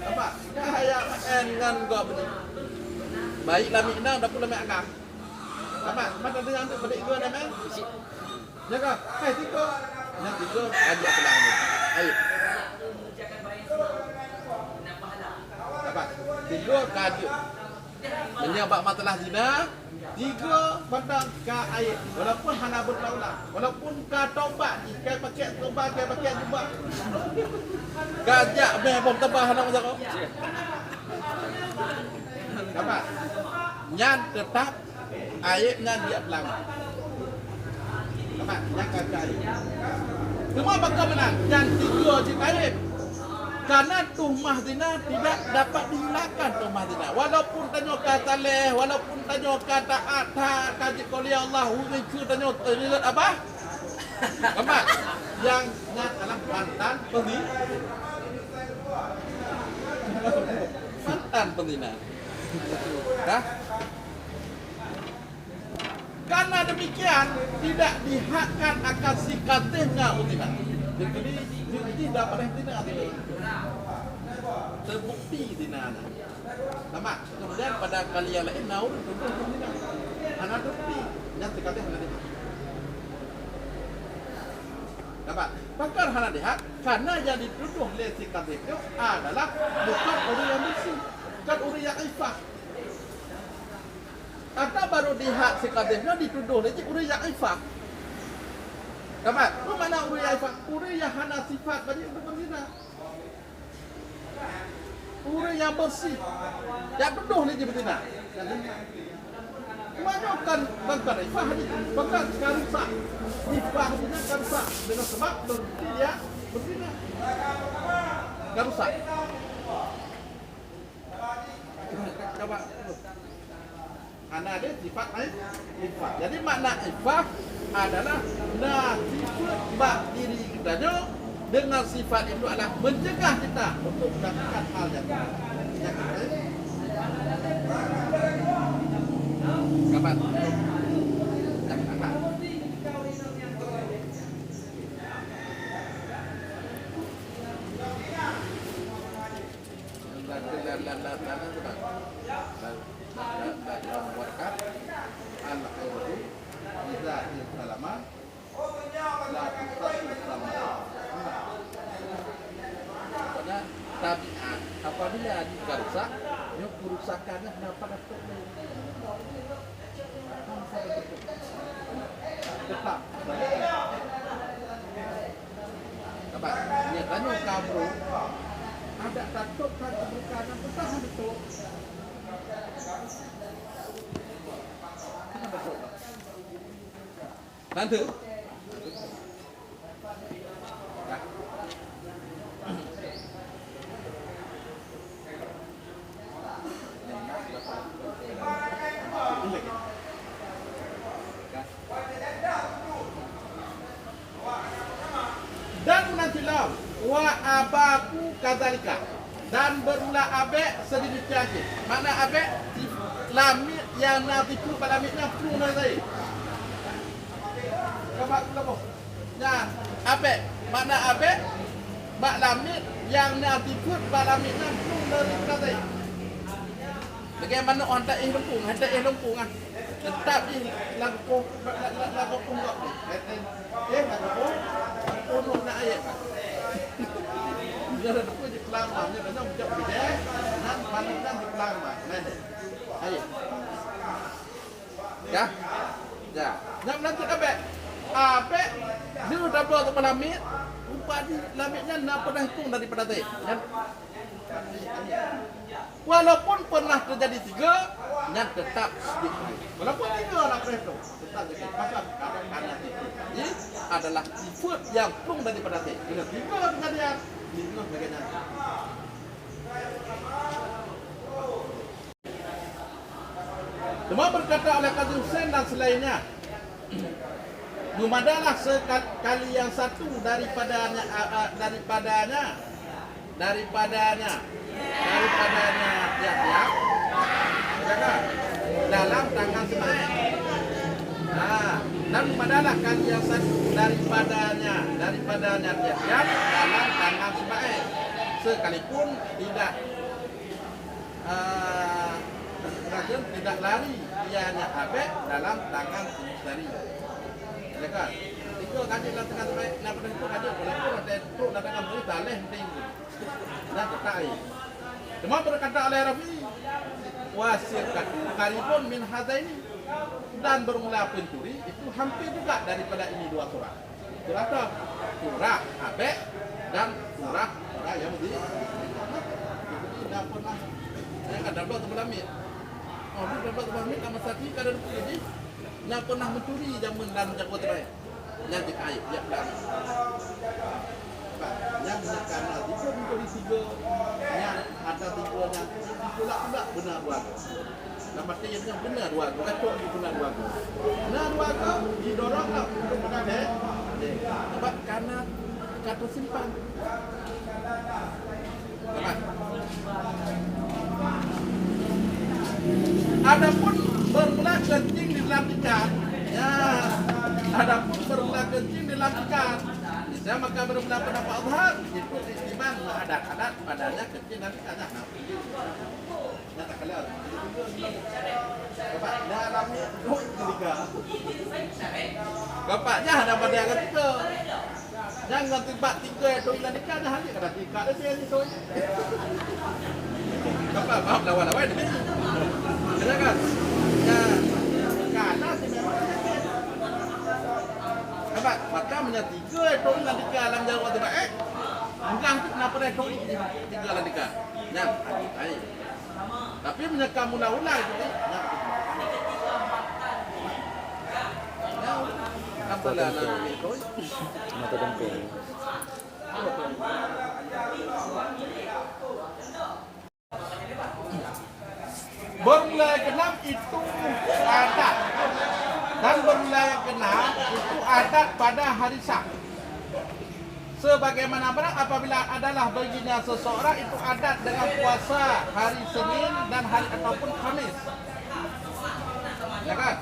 Apa? Kayak dengan gua betul. Baik lamik nang dapur lamik agak. Apa? Mata dengan tu balik gua nama. Jaga. Hai tiko. Yang tiko ajak pulang ni. Ayo. Apa? Tiko kadio. Menyabak masalah zina. Tiga pandang ka ayat. Walaupun hana bertaulah. Walaupun ka taubat. Kai pakai taubat, kai pakai jubah. Gajak meh bom tebah hana macam kau. Apa? Nyan tetap ayatnya dia pelang. Apa? Yang kata ayat. Cuma bagaimana? Yang tiga cik ayat. Karena tuhmah zina tidak dapat dihilangkan tuhmah zina. Walaupun tanya kata leh, walaupun tanya kata ata, kaji kuliah Allah, hukum tanya lihat apa? Apa? Yang nyat adalah mantan pezina. Mantan pezina. Dah? Karena demikian tidak dihakkan akan sikatnya utina. Jadi tidak boleh tidak terbukti zina. Sama. Kemudian pada kali yang lain naur tuduh zina. Anak terbukti yang sikatnya hana dihat. Dapat. Pakar hana dihat karena yang dituduh oleh sikatnya itu adalah bukan orang yang bersih, bukan orang yang ifah. Atau baru dihak sikatnya dituduh oleh orang yang ifah. Dapat. Mana orang yang ifah? Orang yang hana sifat bagi untuk berzina. Orang yang bersih. Yang tuduh ni je berzina. Mana kan bangkar ifah ni? Bangkar karusak. Ifah ni karusak dengan sebab berarti dia berzina. Karusak. Coba. Ana ada sifat ifah. Jadi makna ifah adalah nasifat bak diri kita dengan sifat itu adalah mencegah kita untuk melakukan hal yang kapan? Tabiat apabila digarusak, yang kerusakannya kenapa dapat tetap. Apa? Dia tanya kamu ada takut kan kebukaan tetap itu. Kenapa tu? Nanti. Dan menantilah wa abaku kadzalika dan bermula abek sedemikian. Mana abek lamit yang natiku pada lamitnya flu nazai. Kamu. Nah, abek mana abek bak lamit yang natiku pada lamitnya flu nazai. Bagaimana orang tak lempung, hendak lempung ah. Tetap di lagu punggok. Lagu nak ayat. Dia dah pun di pelang mah, dia dah macam beda. Nan panutan di pelang mah. Mana? Ayat. Ya. Ya. Nak lanjut abek. Abek dia dah buat untuk lamit. Upah di lamitnya nak pernah hitung daripada tadi. Walaupun pernah terjadi 3, yang tetap sedikit baik. Walaupun 3 orang itu tetap jadi pasal karena ini adalah sifat yang plung daripada T. Bila 3 kejadian, 5 sebagainya. Semua berkata oleh Qazi Hussein dan selainnya, memadalah sekali yang satu daripadanya Yahya dalam tangan Ismail. Dan memadalah kali yang satu daripadanya Yahya dalam tangan Ismail, sekalipun tidak tidak lari ianya Abed dalam tangan Sari. Lekat. Itu kaji dalam tangan Sari. Nak pada itu kaji walaupun ada itu datang berita leh tinggi. Dan tertai. Cuma berkata oleh Rafi, wasir katu karibun min hadaini, dan bermula pencuri itu hampir juga daripada ini 2 surah. Surah apa? Surah Abed dan surah Yahudi. Tidak pernah. Saya kan dapat terbelamit. Oh, dia dapat terbelamit sama sati kadang jadi nak pernah mencuri zaman dan jago terbaik. Yang dikait, yang dan. Yang karena itu mencuri 3, yang ada 3 yang pula benar 2. Dan pasti yang benar 2, kacau di benar 2. Benar 2 didorong untuk menade. Sebab karena kata simpan. Teman. Adapun bermula kencing di dalam ikan, adapun bermula kencing di dalam ikan, bisa maka bermula pendapat azhar itu istiman adat padanya kencing dan ikannya. Nyata kalian. Bapak, dalam ketiga. Bapaknya ada pada yang ketiga. Jangan tiba 3 itu ikan ikannya hanya kada 3 ada dia itu. Bapak, maaf lawan-lawan ini. Ada kan? Ya, karena si memang apa? Maka menyatu 3 itu nanti ke alam jauh atau baik. Enggak kenapa dia itu 3 nanti ke. Yang baik. Tapi menyeka mula-mula itu ni. Ya, apa lah nak itu? Mata dempil. Bermula ke-6 itu adat, dan bermula ke-6 itu adat pada hari Sabtu. Sebagaimana barang apabila adalah baginya seseorang itu adat dengan puasa hari Senin dan hari ataupun Khamis, ya kan?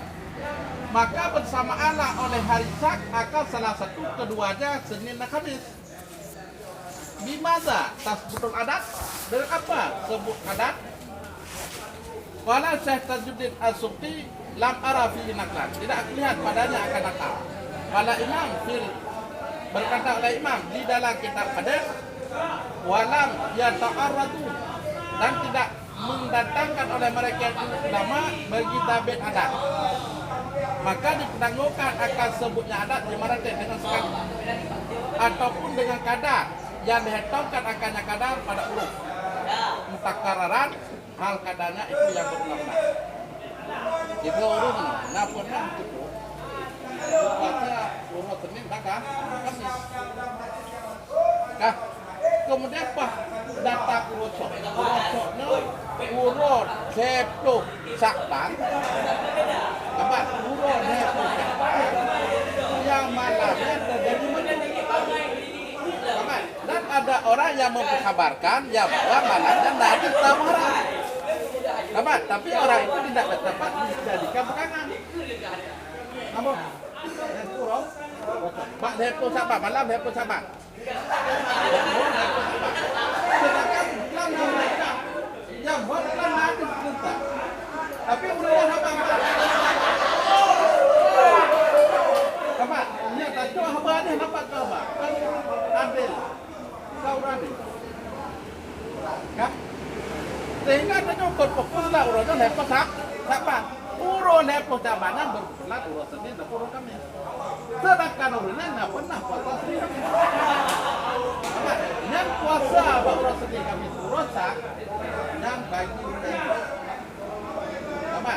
Maka bersamaanlah oleh hari Sabtu akan salah satu keduanya Senin dan Khamis. Bimaza tasbutul adat, dengan apa sebut adat? Wala Syekh Tajuddin As-Subki lam ara fi naklan. Tidak lihat padanya akan nakal. Wala Imam fil berkata oleh Imam di dalam kitab hadis walam yata'arradu, dan tidak mendatangkan oleh mereka itu ulama bagi tabit adat. Maka dipendanggukan akan sebutnya adat di mana dengan sekali ataupun dengan kadar yang dihetongkan akannya kadar pada huruf mutakararan, hal kadarnya itu yang berulang-ulang. Itu urut nah pernah itu baca urut Senin bahkan Kamis. Kemudian apa data urutnya urut Septu Sakban, apa urut Septu Sakban yang malamnya terjadi dan ada orang yang memperkabarkan ya bahwa malamnya Nabi Tamara. Tapi orang itu tidak dapat dijadikan pegangan. Namun, Pak Depo Sabah, malam Depo Sabah. Sedangkan dalam mereka yang buat dalam Nabi perintah. Tapi udah apa? Apa? Ini tak tahu apa ni nampak tu apa? Adil. Kau adil. Kan? Sehingga kita cukup fokus lah urutnya lepas siapa? Urut lepas jabatannya berpulang urut Senin dan urut Kamis. Sedangkan urutnya nggak pernah puasa Senin. Yang kuasa urus sedih kami rosak yang bagi apa?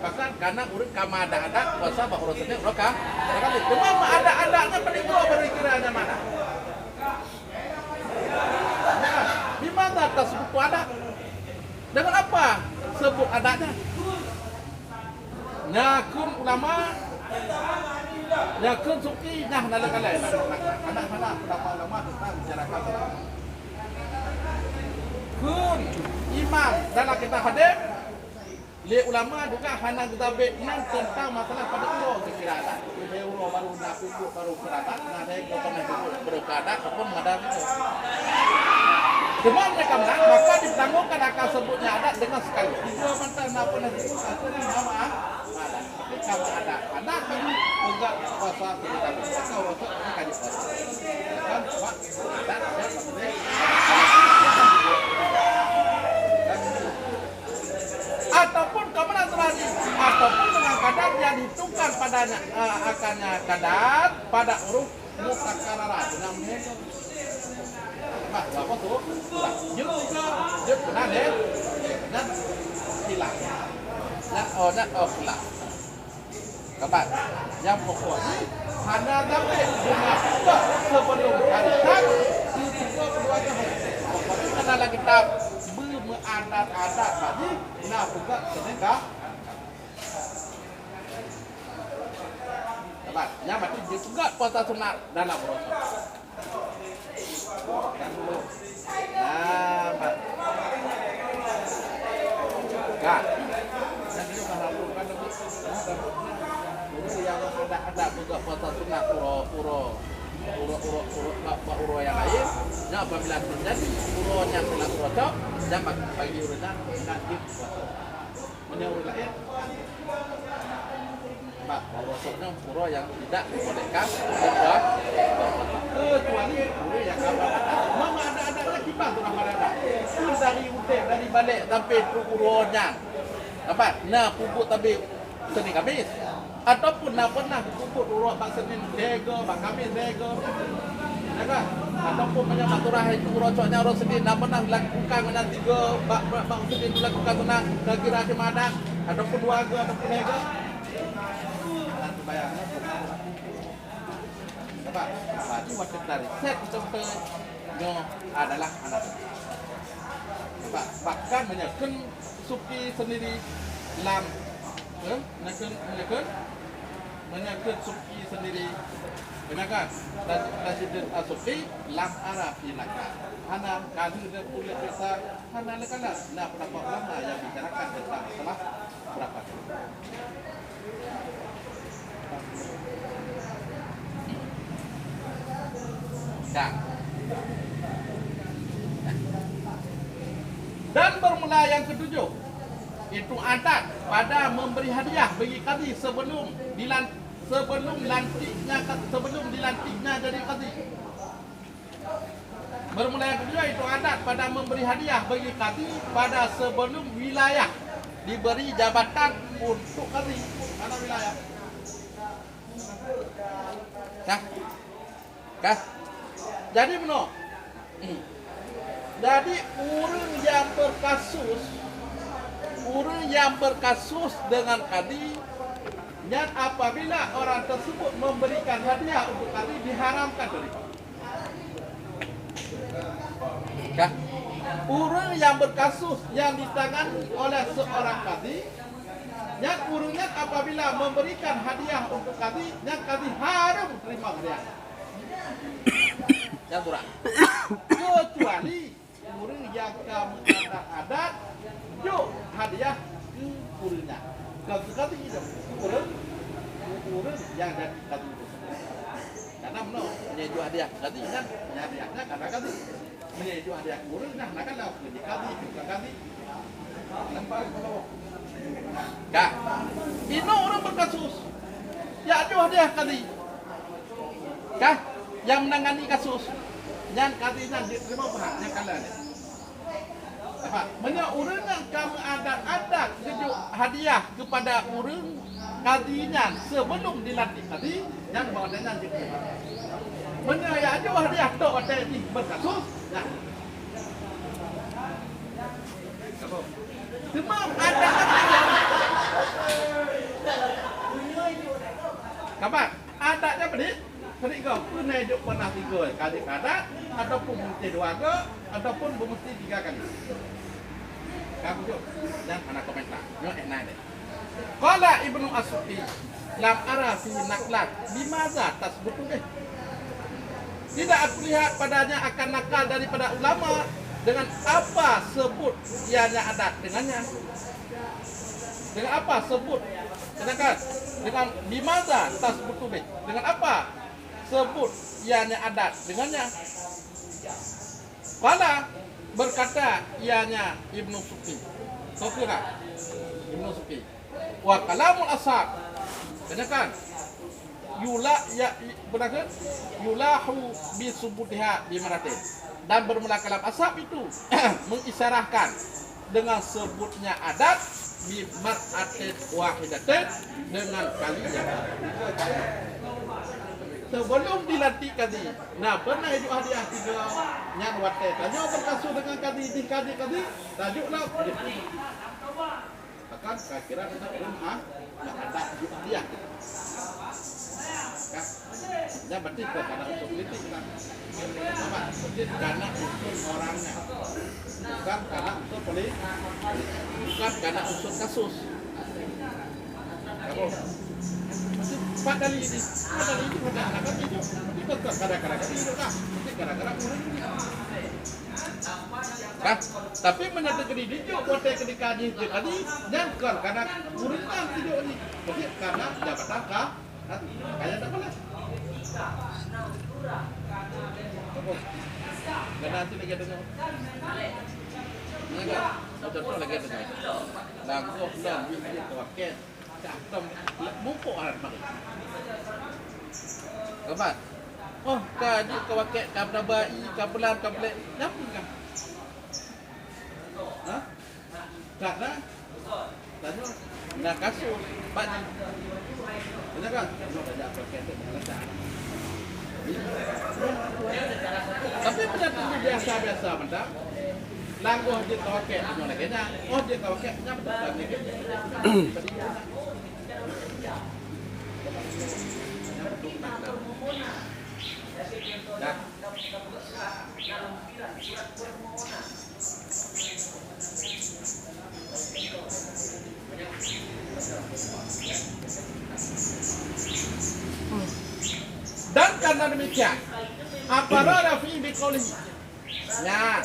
Bahkan karena urut kama ada kuasa urus sedih roka. Karena cuma ada-adanya paling dua berikiranya mana? Nah, di mana atas buku ada? Dengan apa sebut adanya? Nyakun ulama, nyakun suki, nah nalakalai. Anak-anak ulama tentang bicarakan kun imam dalam kita hadir li ulama juga hana kita benar tentang masalah pada ulo kira ada ulo baru nabi baru kerata nah saya ke pernah berkada ataupun ada itu semua mereka menang maka ditangguhkan akan sebutnya ada dengan sekali tiga mantan apa nanti satu ini nama ada tapi kalau ada ini juga kuasa kita bisa kuasa kan kuasa kan pak ada ataupun kemenang terjadi ataupun dengan kadar yang ditukar padanya akannya kadar pada huruf mutakarara dengan mengenai apa tuh juga benar deh dan hilang hilang kapan yang pokoknya hanya sampai dengan sebelum hari itu keduanya pokoknya adalah kitab adat tadi, nah juga sedekah. Tepat, yang berarti juga puasa sunat dalam Rasul. Nah, Pak. Kak, yang ini melakukan yang ada juga puasa sunat uro yang lain. Nah, apabila terjadi uronya telah cocok, jangan bagi urunya nanti menyeluruh lain. Pak, urusnya uro yang tidak dibolehkan kedua kecuali uro yang ada. Mama ada lagi pak tu nama ada. Dari utek dari balik sampai uronya. Apa? Nah, pupuk tapi seni Kamis. Ataupun nak pernah pupuk uro bang Senin dego, bang Kamis dego. Naga, ataupun menyamakan turah itu rocoknya orang sedih, nak pernah lakukan dengan tiga bang sedih dilakukan tenang, kira kemana, ataupun warga, ataupun nego. Nanti bayangnya, apa? Tadi waktu dari set contohnya adalah anak. Bahkan menyakun suki sendiri lam, menyakun suki sendiri. Benakan Presiden Asuki lam Arab ilakan. Hana kali dia boleh kita hana lekalah. Nah berapa lama yang bicarakan tentang masalah berapa? Dan bermula yang ketujuh itu adat pada memberi hadiah bagi kadi sebelum dilantiknya jadi qadhi. Bermula yang kedua itu adat pada memberi hadiah bagi qadhi pada sebelum wilayah diberi jabatan untuk qadhi karena wilayah. Kah? Jadi benar. Jadi orang yang berkasus dengan qadhi dan apabila orang tersebut memberikan hadiah untuk qadhi diharamkan dari kah? Orang yang berkasus yang ditangani oleh seorang qadhi yang urungnya apabila memberikan hadiah untuk qadhi yang qadhi haram terima hadiah. Yang kurang kecuali orang yang kamu adat yuk hadiah ke urungnya. Qadhi itu urung yang jadi qadhi itu. Karena benar menyeju hadiah qadhi kan hadiahnya karena qadhi menyeju hadiah urung nah kan lah jadi qadhi bukan qadhi. Nampak kalau kak ini orang berkasus ya ada hadiah qadhi kah yang menangani kasus yang qadhinya diterima pihaknya kalian apa banyak orang yang kamu ada kejuk hadiah kepada orang qadhinya sebelum dilantik qadhi yang badannya diterima Menyaya aja wah dia tok ada di berkasus. Nah. Cuma ada kabar adanya pedit pedit kau kena hidup pernah 3 kali kadat ataupun mesti 2 ke ataupun mesti 3 kali. Kamu jom dan anak komentar. Nyok enak deh. Qala Ibnu As-Sufi lam ara fi naklat bimaza tasbutu deh. Tidak aku lihat padanya akan nakal daripada ulama dengan apa sebut ianya adat dengannya. Dengan apa sebut? Sedangkan dengan bimaza tasbutu deh. Dengan apa sebut ianya adat dengannya. Qala berkata ianya Ibnu Sufi. Sofira Ibnu Sufi. Wa kalamul ashab. Sedangkan yula ya benar yulahu bi subutiha bi maratin. Dan bermula kalam ashab itu mengisyaratkan dengan sebutnya adat bi maratin wahidatin dengan kalinya. Sebelum dilantik kadi, nah pernah hidup hadiah 3 nyan wate. Tanya berkasus dengan kadi di kadi tajuklah. Akan kira kita rumah nak ada hadiah. Kan? Dia berarti karena untuk politik kan. Apa? Politik karena unsur orangnya. Bukan karena unsur politik. Bukan karena unsur kasus. Kamu Pak kali ini pada anak itu tetap kadang-kadang itu kan, kadang-kadang kan, tapi menyatakan ini juga kote ketika di tadi nyangkar karena urutan video ini, jadi karena jabatan kah, kayak apa lah? Karena nanti lagi ada contoh lagi ada langsung dan video paket. Tam mumpuk alat mak. Kabat. Oh, kaji kawaket kabna bai, kabelan kablet. Nyambung kan? Hah? Karena tanya nak kasus bani. Benar kan? Ada paket tu malah. Tapi pendapat biasa-biasa mendak. Langgoh je kawaket punya lagi nya. Oh, je kawaket nya betul lagi. Dah. Dan karena demikian, apabila Rafi'i biqaulihi. Ya.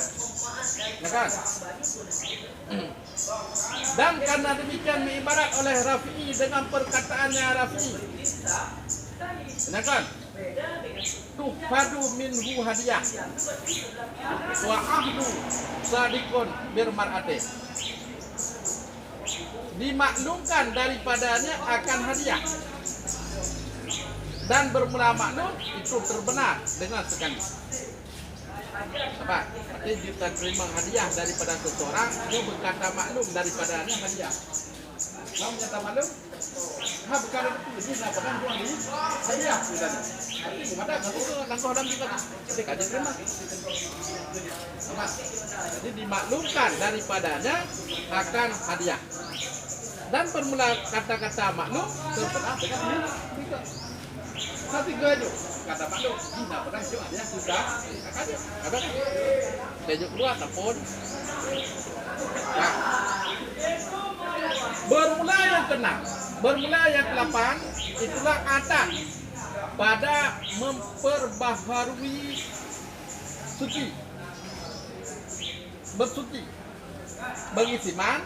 Kan? Dan karena demikian diibarat oleh Rafi'i dengan perkataannya Rafi'i. Benar kan? Tuhadu minhu hadiah wa ahdu sadikun birmar'atin. Dimaklumkan daripadanya akan hadiah dan bermula maklum itu terbenar dengan sekali. Apa? Berarti kita terima hadiah daripada seseorang, dia berkata maklum daripadanya hadiah. Kamu nyata maklum? Ha bukan itu dia nak pernah buang ni hadiah sudah. Ada kalau langkah dalam kita kaji terima. Apa? Jadi dimaklumkan daripadanya akan hadiah. Dan bermula kata-kata maklum terbenar dengan ini. Satu gajo kata maklum tidak pernah juga dia sudah aja ada gajo keluar ataupun nah. Bermula yang keenam, bermula yang ke-8 itulah adat pada memperbaharui suci bersuci bagi siman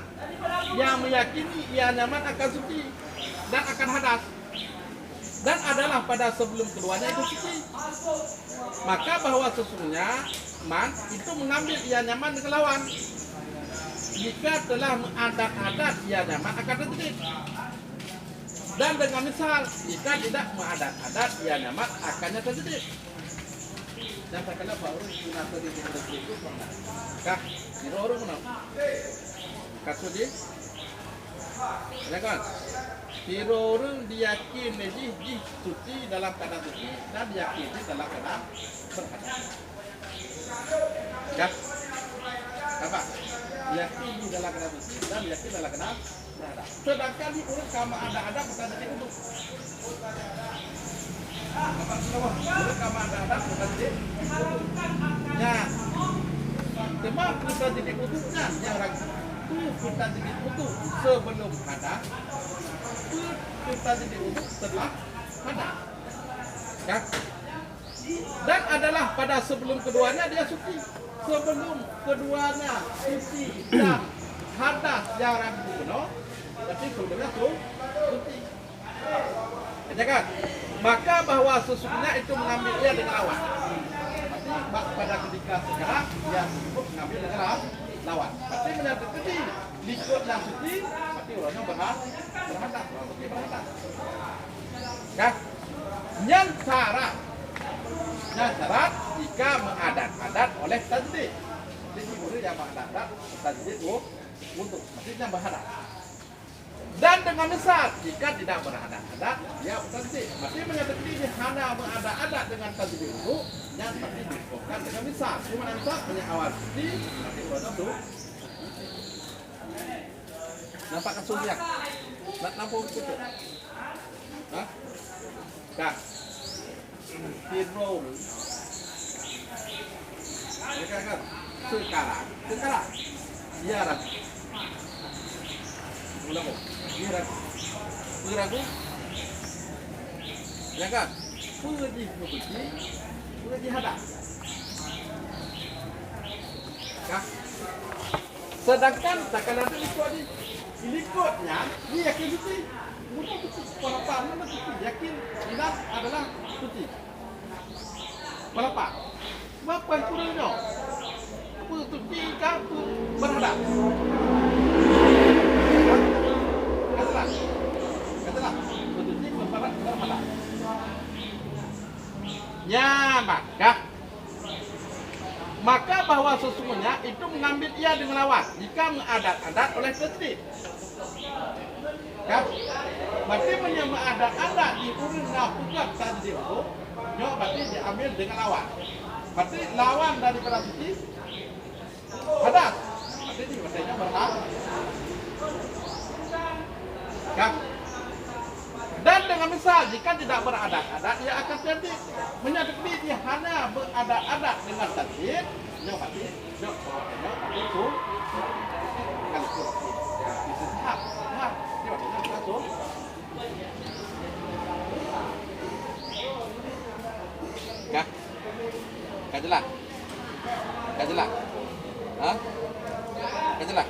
yang meyakini ia nyaman akan suci dan akan hadas dan adalah pada sebelum keduanya itu suci. Maka bahwa sesungguhnya man itu mengambil ia nyaman dengan lawan. Jika telah mengadat-adat ia nyaman akan terjadi. Dan dengan misal jika tidak mengadat-adat ia nyaman akannya terjadi. Dan sakala baru gunakan di terjadi itu pernah. Kah? Niro mana? Kasudi? Ya kan? Tirorun diyakini jih suci dalam keadaan suci dan diyakini dalam keadaan berhadas. Ya, apa? Diyakini dalam keadaan suci dan diyakini dalam keadaan berhadas. Sedangkan di urut kama ada bukan jadi untuk. Apa semua? Urut kama ada bukan jadi untuk. Ya, cuma kita jadi untuknya yang ragu. Kita jadi untuk sebelum hadas. Kita jadi untuk setelah hadas. Ya. Dan adalah pada sebelum keduanya dia suci. Sebelum keduanya suci dan hadas yang ragu, no? Tapi sebelumnya suci. Ya kan? Maka bahwa sesungguhnya itu mengambil ia dengan lawan. Tapi pada ketika sekarang dia cukup mengambil dengan lawan. Tapi menyatakan likut yang suci, berarti orangnya berhadas, berarti berhadas. Kan? Yang syarat jika mengadat-adat oleh tajdid. Jadi guru yang mengadat tajdid untuk maksudnya berhadas. Dan dengan misal jika tidak berhadat-adat dia tajdid. Masih menyatakan ini hanya mengadat-adat dengan tajdid itu yang tadi disebutkan dengan misal. Di mana misal punya awal suci, nanti orangnya tuh. Nampak kasusnya? Nampak betul? Hah? Kak, Tirol. Sekarang, dia ragu. Ulang, dia ragu. Ya kan? Pergi hadas. Kak. Sedangkan takaran itu likutnya dia yakin suci. Mudah suci. Pelapa mana suci? Yakin inas adalah suci. Pelapa. Apa yang kurangnya? Apa suci kah? Berhadas. Katalah. Suci berhadas. Ya, maka bahwa sesungguhnya itu mengambil ia dengan lawan jika mengadat-adat oleh tajdid. Kan? Berarti mengadat-adat di urun nafukat tajdid itu, berarti diambil dengan lawan. Berarti lawan daripada suci hadas. Berarti ini bahasanya berhadas. Kan? Dan dengan misal jika tidak beradat-adat ia akan jadi menyatakan dia hanya beradat-adat dengan tajdid, berarti itu kan itu sahab. Dia berarti itu kah? Kajelah. Hah? Kajelah.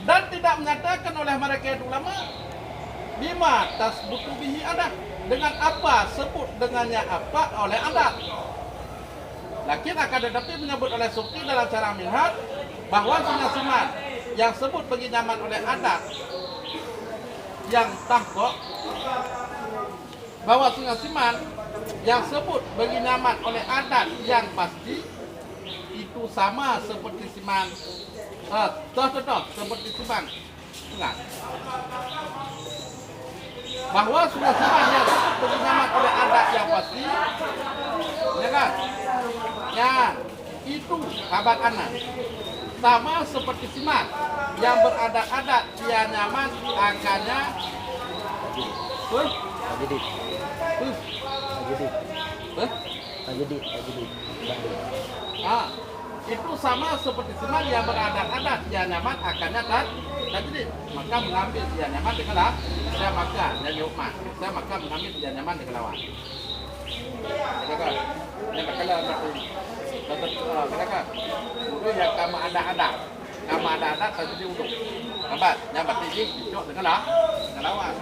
Dan tidak menyatakan oleh mereka itu ulama bima tasbutu bihi adat, dengan apa sebut dengannya apa oleh adat. Lakin akan tetapi menyebut oleh Sukti dalam cara minhaj bahwa sunat yang sebut bagi nyaman oleh adat yang tahqiq, bahwa sunat yang sebut bagi nyaman oleh adat yang pasti itu sama seperti siman seperti siman sunat. Bahwa sunat yang sebut bagi nyaman oleh adat yang pasti, ya kan? Ya, itu kabar anak sama seperti siman yang beradat-adat dia nyaman angkanya itu sama seperti siman yang beradat-adat dia nyaman akannya tajdid, maka mengambil dia nyaman dengan lawan. Saya maka dan yukman, saya maka mengambil dia nyaman dengan lawan. Katakan, yang katakan katakan, itu yang kama ada tajdid untuk. Lambat, nyambat tinggi, cok dengan lah, dengan lawan.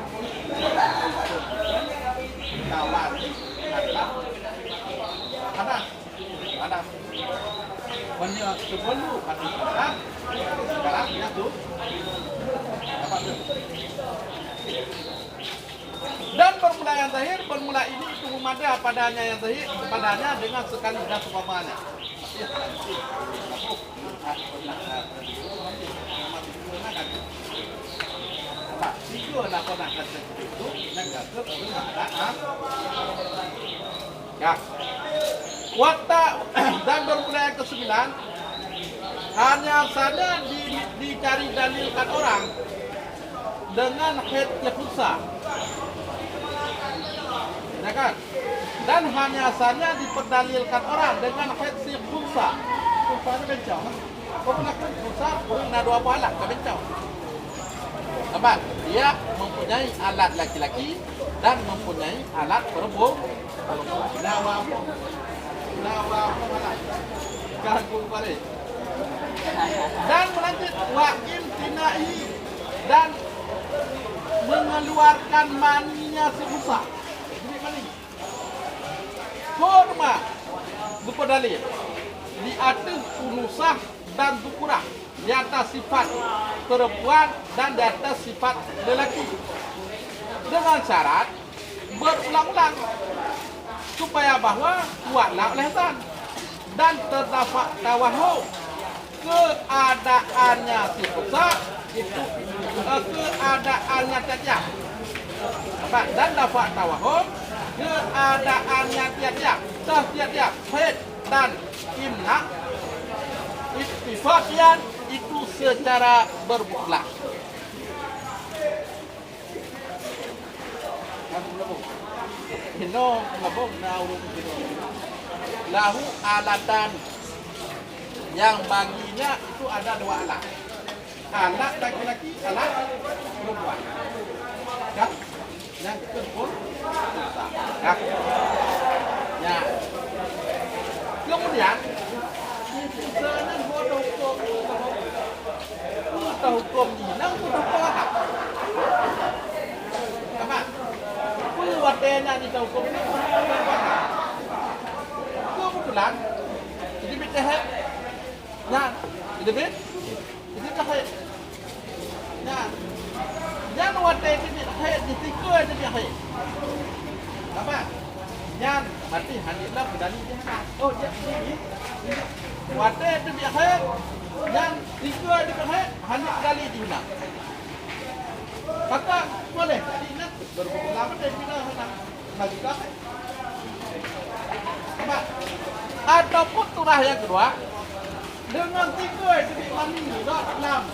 Lawan, ada. Punya sebelum ada, sekarang dia tu, dapat tu. Dan bermula yang terakhir, bermula ini itu memada padanya yang terakhir, padanya dengan sekali dan seumpamanya. Tiga nak pernah kata itu, nak kata ada. Ya. Watak dan bermula yang ke-9 hanya saja dicari dalilkan orang dengan head pulsa. Ya kan? Dan hanya saja diperdalilkan orang dengan head pulsa. Pulsanya bencau. Kau pernah pulsa, kau nak dua buah lah, kau bencau. Nampak? Dia mempunyai alat laki-laki dan mempunyai alat perempuan. Nawa malah ganggu balik. Dan melanjut wa'im tinai dan mengeluarkan maninya sebesar. Jadi mani. Kurma berupa dalil di atas unusah dan dukurah, di atas sifat perempuan dan di atas sifat lelaki, dengan syarat berulang-ulang supaya bahawa kuatlah lesan dan terdapat tawahu keadaannya si pusat itu keadaannya tiap-tiap dan dapat tawahu keadaannya tiap-tiap setiap faid dan imna ittifaqian itu secara bermutlak. Hino ngabong na urung hino. Lahu alatan yang baginya itu ada dua alat. Alat laki-laki, alat perempuan. Ya. Yang kedua, ya. Ya. Kemudian sana bodoh hukum ni nang bodoh apa? Apa? Kuatnya ni tahu hukum ni kebetulan jadi bitah nah jadi bit jadi kahit nah jangan wadah jadi kahit di tiga jadi kahit apa jangan mati handilah berdali dia oh jadi wadah jadi kahit jangan tiga jadi kahit handi berdali di mana kata boleh jadi nak berlama dan kita bagi kahit apa ataupun turah yang kedua dengan tiga jenis mani dalam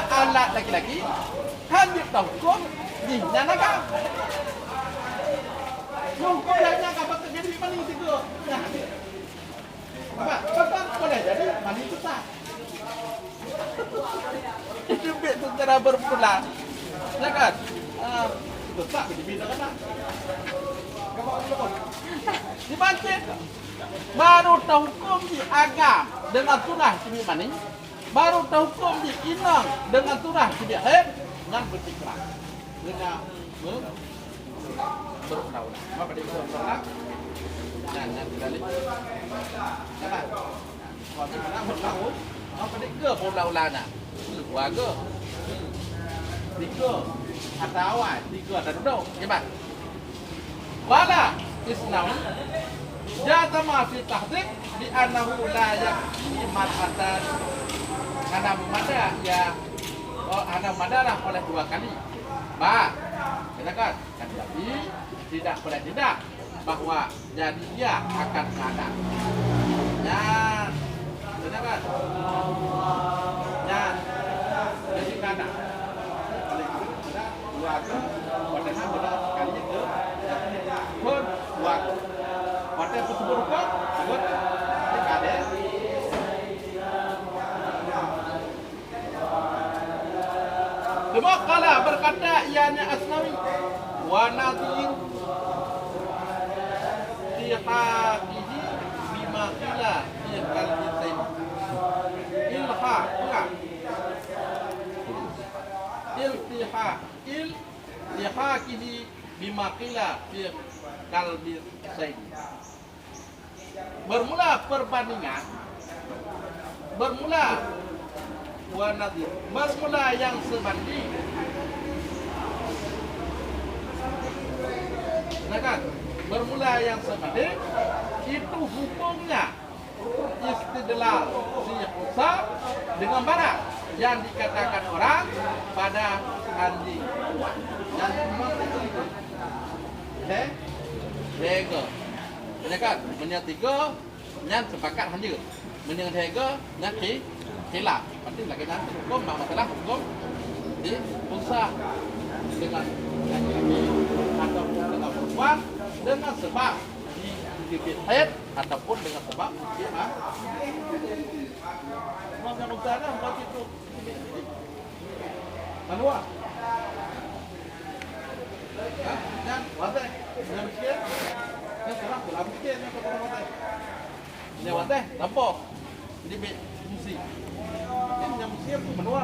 alat laki-laki hanya tahu dinyatakan hukum hanya kapan terjadi mani tiga apa kapan boleh jadi mani besar itu secara berpulang ya kan besar berbeda kan dibancet baru tahu hukum di agam dengan turah sini mani baru tahu hukum di inang dengan turah sini head dengan bertikra dengan berulang-ulang apa dia berulang dan balik apa kalau kita berlaku apa dia ke berulang-ulang nak warga tiga atau awal tiga ada duduk gimana wala islam jazama fi tahdik bi annahu la yakfi mar'atan karena memada ya ada madalah oleh dua kali katakan tapi tidak boleh tidak bahwa jadi dia akan ada ya katakan ya jadi ada dua kali pada kali itu pun waktu pada tersebut pun buat ada Kemakala berkata ianya Asnawi wa nadhir tihaqihi bima qila fi qalbi sayyid ilha iltihaqihi bima qila fi qalbi sayyid. Bermula perbandingan, bermula yang sebanding. Nah kan, bermula yang sebanding itu hukumnya istidlal siqsa dengan barang yang dikatakan orang pada anjing. Dan itu hega. Ya kan, menyang tiga nyan sepakat hanya. Menang hega nyan khilaf. Berarti lagi nanti hukum masalah hukum di usah dengan laki-laki ataupun dengan perempuan dengan sebab digigit head ataupun dengan sebab mau yang utara buat itu manua dan wadah yang mikir yang sekarang belum mikir yang kata wadah ini wadah nampak ini fungsi ini yang mikir manua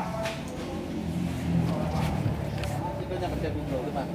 itu yang kerja dulu teman